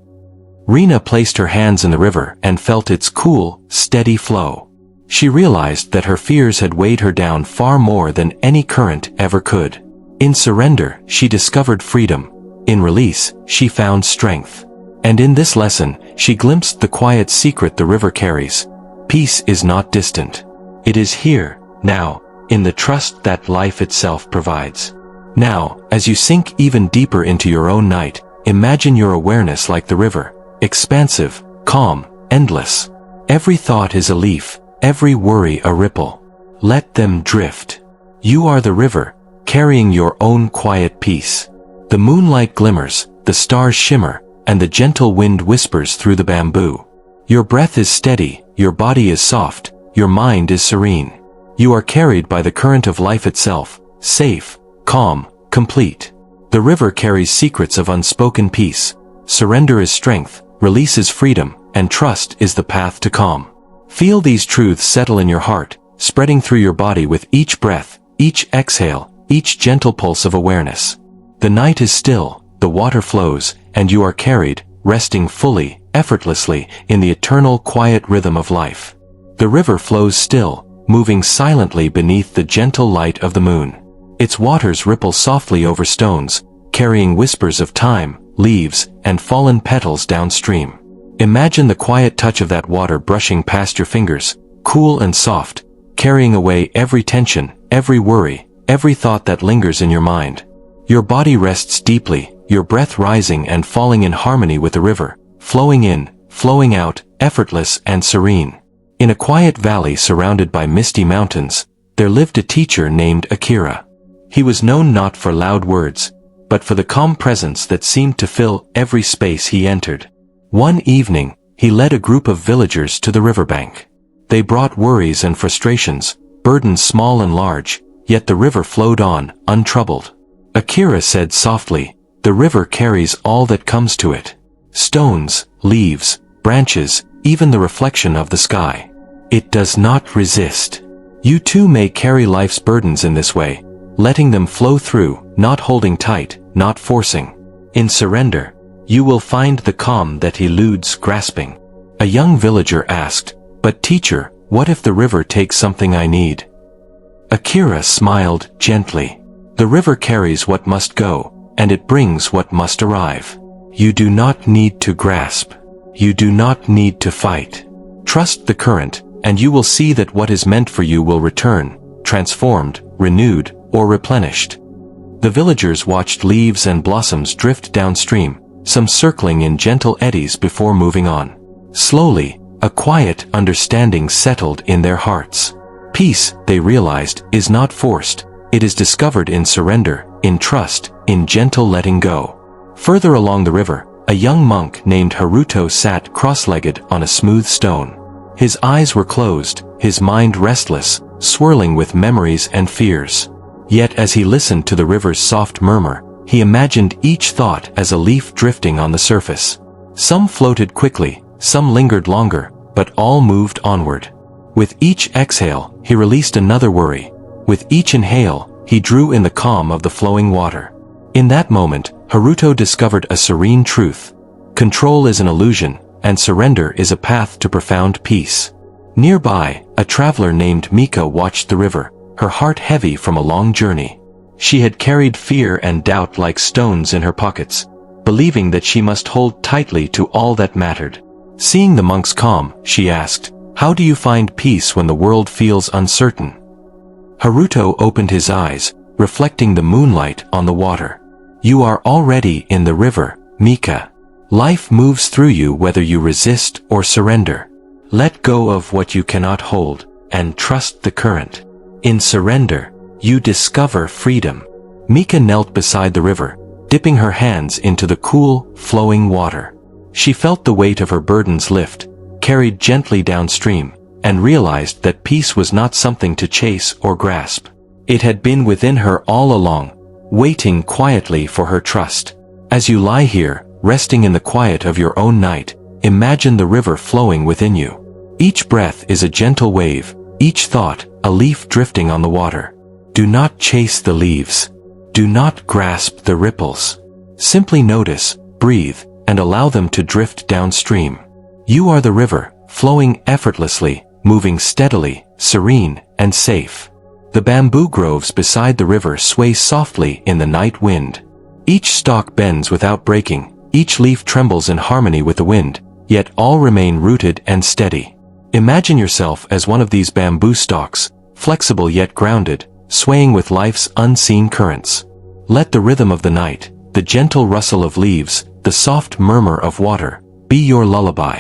Rina placed her hands in the river and felt its cool, steady flow. She realized that her fears had weighed her down far more than any current ever could. In surrender, she discovered freedom. In release, she found strength. And in this lesson, she glimpsed the quiet secret the river carries. Peace is not distant. It is here, now, in the trust that life itself provides. Now, as you sink even deeper into your own night, imagine your awareness like the river, expansive, calm, endless. Every thought is a leaf, every worry a ripple. Let them drift. You are the river, carrying your own quiet peace. The moonlight glimmers, the stars shimmer, and the gentle wind whispers through the bamboo. Your breath is steady, your body is soft, your mind is serene. You are carried by the current of life itself, safe, calm, complete. The river carries secrets of unspoken peace. Surrender is strength, release is freedom, and trust is the path to calm. Feel these truths settle in your heart, spreading through your body with each breath, each exhale, each gentle pulse of awareness. The night is still, the water flows, and you are carried, resting fully, effortlessly, in the eternal quiet rhythm of life. The river flows still, moving silently beneath the gentle light of the moon. Its waters ripple softly over stones, carrying whispers of time, leaves, and fallen petals downstream. Imagine the quiet touch of that water brushing past your fingers, cool and soft, carrying away every tension, every worry, every thought that lingers in your mind. Your body rests deeply, your breath rising and falling in harmony with the river, flowing in, flowing out, effortless and serene. In a quiet valley surrounded by misty mountains, there lived a teacher named Akira. He was known not for loud words, but for the calm presence that seemed to fill every space he entered. One evening, he led a group of villagers to the riverbank. They brought worries and frustrations, burdens small and large, yet the river flowed on, untroubled. Akira said softly, "The river carries all that comes to it. Stones, leaves, branches, even the reflection of the sky. It does not resist. You too may carry life's burdens in this way, letting them flow through, not holding tight, not forcing. In surrender, you will find the calm that eludes grasping." A young villager asked, "But teacher, what if the river takes something I need?" Akira smiled gently. "The river carries what must go, and it brings what must arrive. You do not need to grasp. You do not need to fight. Trust the current, and you will see that what is meant for you will return, transformed, renewed, or replenished." The villagers watched leaves and blossoms drift downstream, some circling in gentle eddies before moving on. Slowly, a quiet understanding settled in their hearts. Peace, they realized, is not forced. It is discovered in surrender, in trust, in gentle letting go. Further along the river, a young monk named Haruto sat cross-legged on a smooth stone. His eyes were closed, his mind restless, swirling with memories and fears. Yet as he listened to the river's soft murmur, he imagined each thought as a leaf drifting on the surface. Some floated quickly, some lingered longer, but all moved onward. With each exhale, he released another worry. With each inhale, he drew in the calm of the flowing water. In that moment, Haruto discovered a serene truth. Control is an illusion, and surrender is a path to profound peace. Nearby, a traveler named Mika watched the river, her heart heavy from a long journey. She had carried fear and doubt like stones in her pockets, believing that she must hold tightly to all that mattered. Seeing the monk's calm, she asked, "How do you find peace when the world feels uncertain?" Haruto opened his eyes, reflecting the moonlight on the water. "You are already in the river, Mika. Life moves through you whether you resist or surrender. Let go of what you cannot hold, and trust the current. In surrender, you discover freedom." Mika knelt beside the river, dipping her hands into the cool, flowing water. She felt the weight of her burdens lift, carried gently downstream, and realized that peace was not something to chase or grasp. It had been within her all along, waiting quietly for her trust. As you lie here, resting in the quiet of your own night, imagine the river flowing within you. Each breath is a gentle wave, each thought, a leaf drifting on the water. Do not chase the leaves. Do not grasp the ripples. Simply notice, breathe, and allow them to drift downstream. You are the river, flowing effortlessly, moving steadily, serene, and safe. The bamboo groves beside the river sway softly in the night wind. Each stalk bends without breaking, each leaf trembles in harmony with the wind, yet all remain rooted and steady. Imagine yourself as one of these bamboo stalks, flexible yet grounded, swaying with life's unseen currents. Let the rhythm of the night, the gentle rustle of leaves, the soft murmur of water, be your lullaby.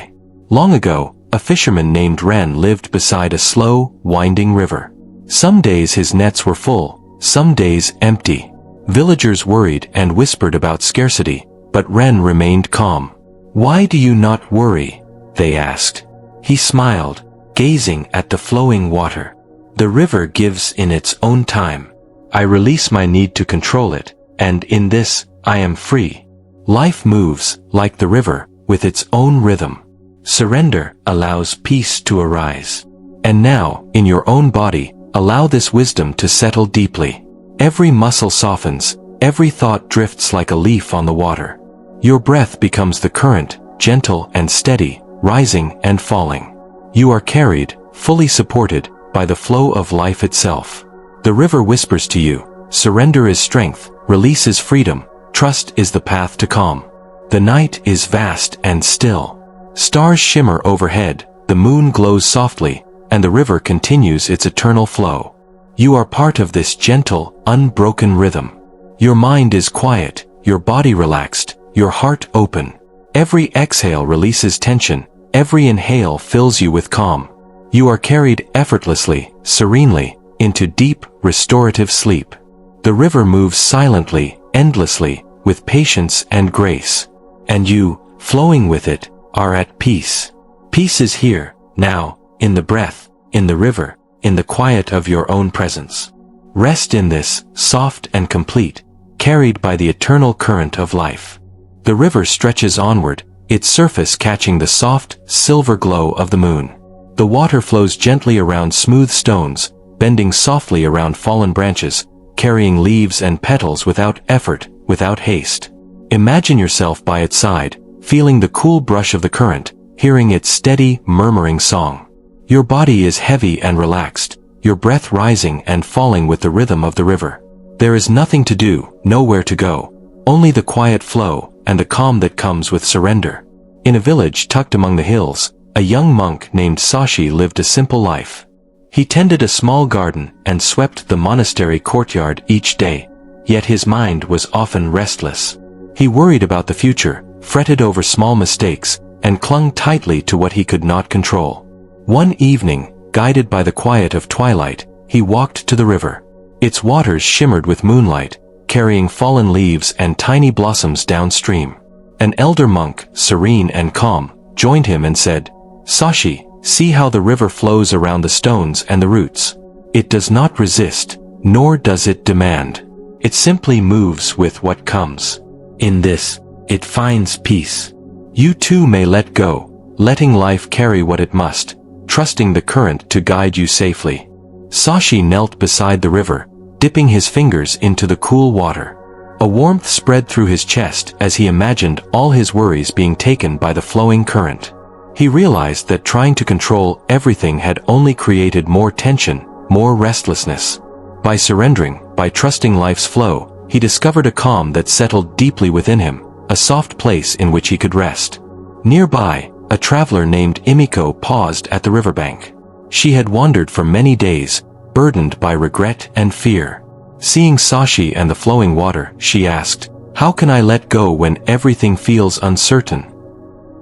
Long ago, a fisherman named Ren lived beside a slow, winding river. Some days his nets were full, some days empty. Villagers worried and whispered about scarcity, but Ren remained calm. "Why do you not worry?" they asked. He smiled, gazing at the flowing water. "The river gives in its own time. I release my need to control it, and in this, I am free." Life moves, like the river, with its own rhythm. Surrender allows peace to arise. And now, in your own body, allow this wisdom to settle deeply. Every muscle softens, every thought drifts like a leaf on the water. Your breath becomes the current, gentle and steady, rising and falling. You are carried, fully supported, by the flow of life itself. The river whispers to you, surrender is strength, release is freedom, trust is the path to calm. The night is vast and still. Stars shimmer overhead, the moon glows softly, and the river continues its eternal flow. You are part of this gentle, unbroken rhythm. Your mind is quiet, your body relaxed, your heart open. Every exhale releases tension, every inhale fills you with calm. You are carried effortlessly, serenely, into deep, restorative sleep. The river moves silently, endlessly, with patience and grace. And you, flowing with it, are at peace. Peace is here, now, in the breath, in the river, in the quiet of your own presence. Rest in this, soft and complete, carried by the eternal current of life. The river stretches onward, its surface catching the soft, silver glow of the moon. The water flows gently around smooth stones, bending softly around fallen branches, carrying leaves and petals without effort, without haste. Imagine yourself by its side, feeling the cool brush of the current, hearing its steady, murmuring song. Your body is heavy and relaxed, your breath rising and falling with the rhythm of the river. There is nothing to do, nowhere to go, only the quiet flow and the calm that comes with surrender. In a village tucked among the hills, a young monk named Sashi lived a simple life. He tended a small garden and swept the monastery courtyard each day, yet his mind was often restless. He worried about the future, fretted over small mistakes, and clung tightly to what he could not control. One evening, guided by the quiet of twilight, he walked to the river. Its waters shimmered with moonlight, carrying fallen leaves and tiny blossoms downstream. An elder monk, serene and calm, joined him and said, "Sashi, see how the river flows around the stones and the roots. It does not resist, nor does it demand. It simply moves with what comes. In this, it finds peace. You too may let go, letting life carry what it must, trusting the current to guide you safely." Sashi knelt beside the river, dipping his fingers into the cool water. A warmth spread through his chest as he imagined all his worries being taken by the flowing current. He realized that trying to control everything had only created more tension, more restlessness. By surrendering, by trusting life's flow, he discovered a calm that settled deeply within him, a soft place in which he could rest. Nearby, a traveler named Imiko paused at the riverbank. She had wandered for many days, burdened by regret and fear. Seeing Sashi and the flowing water, she asked, "How can I let go when everything feels uncertain?"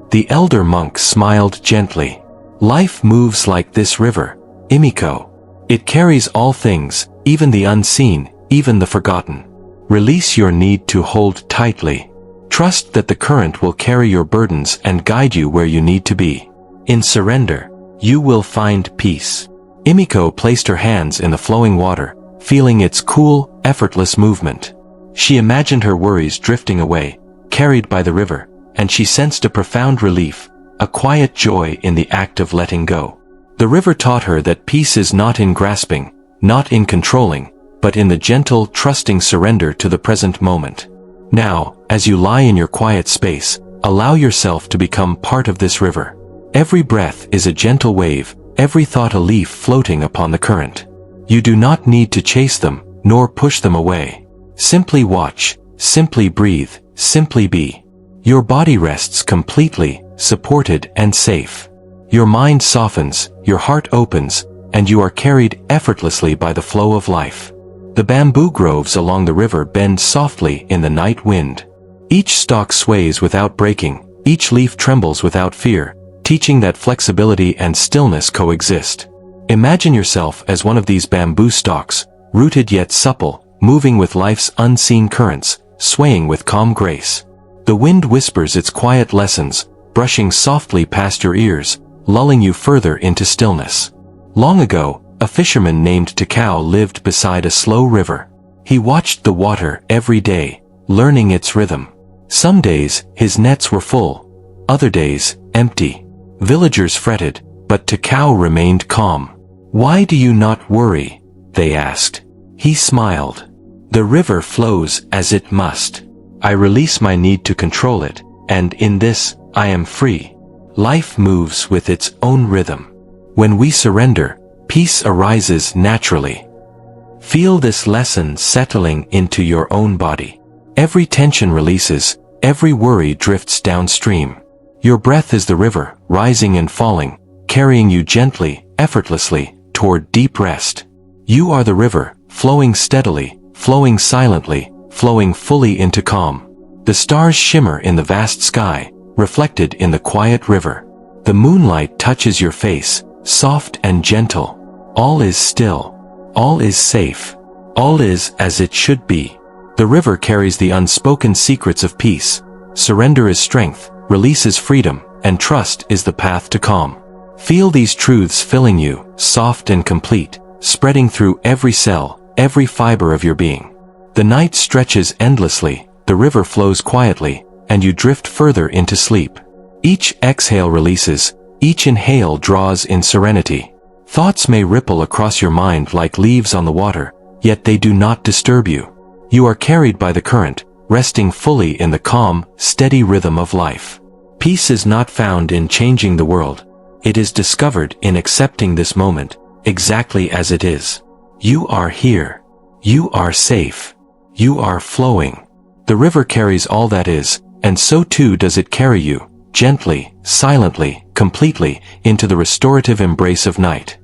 The elder monk smiled gently. "Life moves like this river, Imiko. It carries all things, even the unseen, even the forgotten. Release your need to hold tightly. Trust that the current will carry your burdens and guide you where you need to be. In surrender, you will find peace." Imiko placed her hands in the flowing water, feeling its cool, effortless movement. She imagined her worries drifting away, carried by the river, and she sensed a profound relief, a quiet joy in the act of letting go. The river taught her that peace is not in grasping, not in controlling, but in the gentle, trusting surrender to the present moment. Now, as you lie in your quiet space, allow yourself to become part of this river. Every breath is a gentle wave, every thought a leaf floating upon the current. You do not need to chase them, nor push them away. Simply watch, simply breathe, simply be. Your body rests completely, supported and safe. Your mind softens, your heart opens, and you are carried effortlessly by the flow of life. The bamboo groves along the river bend softly in the night wind. Each stalk sways without breaking, each leaf trembles without fear, teaching that flexibility and stillness coexist. Imagine yourself as one of these bamboo stalks, rooted yet supple, moving with life's unseen currents, swaying with calm grace. The wind whispers its quiet lessons, brushing softly past your ears, lulling you further into stillness. Long ago, a fisherman named Takao lived beside a slow river. He watched the water every day, learning its rhythm. Some days, his nets were full, other days, empty. Villagers fretted, but Takao remained calm. "Why do you not worry?" they asked. He smiled. "The river flows as it must. I release my need to control it, and in this, I am free. Life moves with its own rhythm. When we surrender, peace arises naturally." Feel this lesson settling into your own body. Every tension releases, every worry drifts downstream. Your breath is the river, rising and falling, carrying you gently, effortlessly, toward deep rest. You are the river, flowing steadily, flowing silently, flowing fully into calm. The stars shimmer in the vast sky, reflected in the quiet river. The moonlight touches your face, soft and gentle. All is still. All is safe. All is as it should be. The river carries the unspoken secrets of peace. Surrender is strength, release is freedom, and trust is the path to calm. Feel these truths filling you, soft and complete, spreading through every cell, every fiber of your being. The night stretches endlessly, the river flows quietly, and you drift further into sleep. Each exhale releases, each inhale draws in serenity. Thoughts may ripple across your mind like leaves on the water, yet they do not disturb you. You are carried by the current, resting fully in the calm, steady rhythm of life. Peace is not found in changing the world. It is discovered in accepting this moment, exactly as it is. You are here. You are safe. You are flowing. The river carries all that is, and so too does it carry you, gently, silently, completely, into the restorative embrace of night.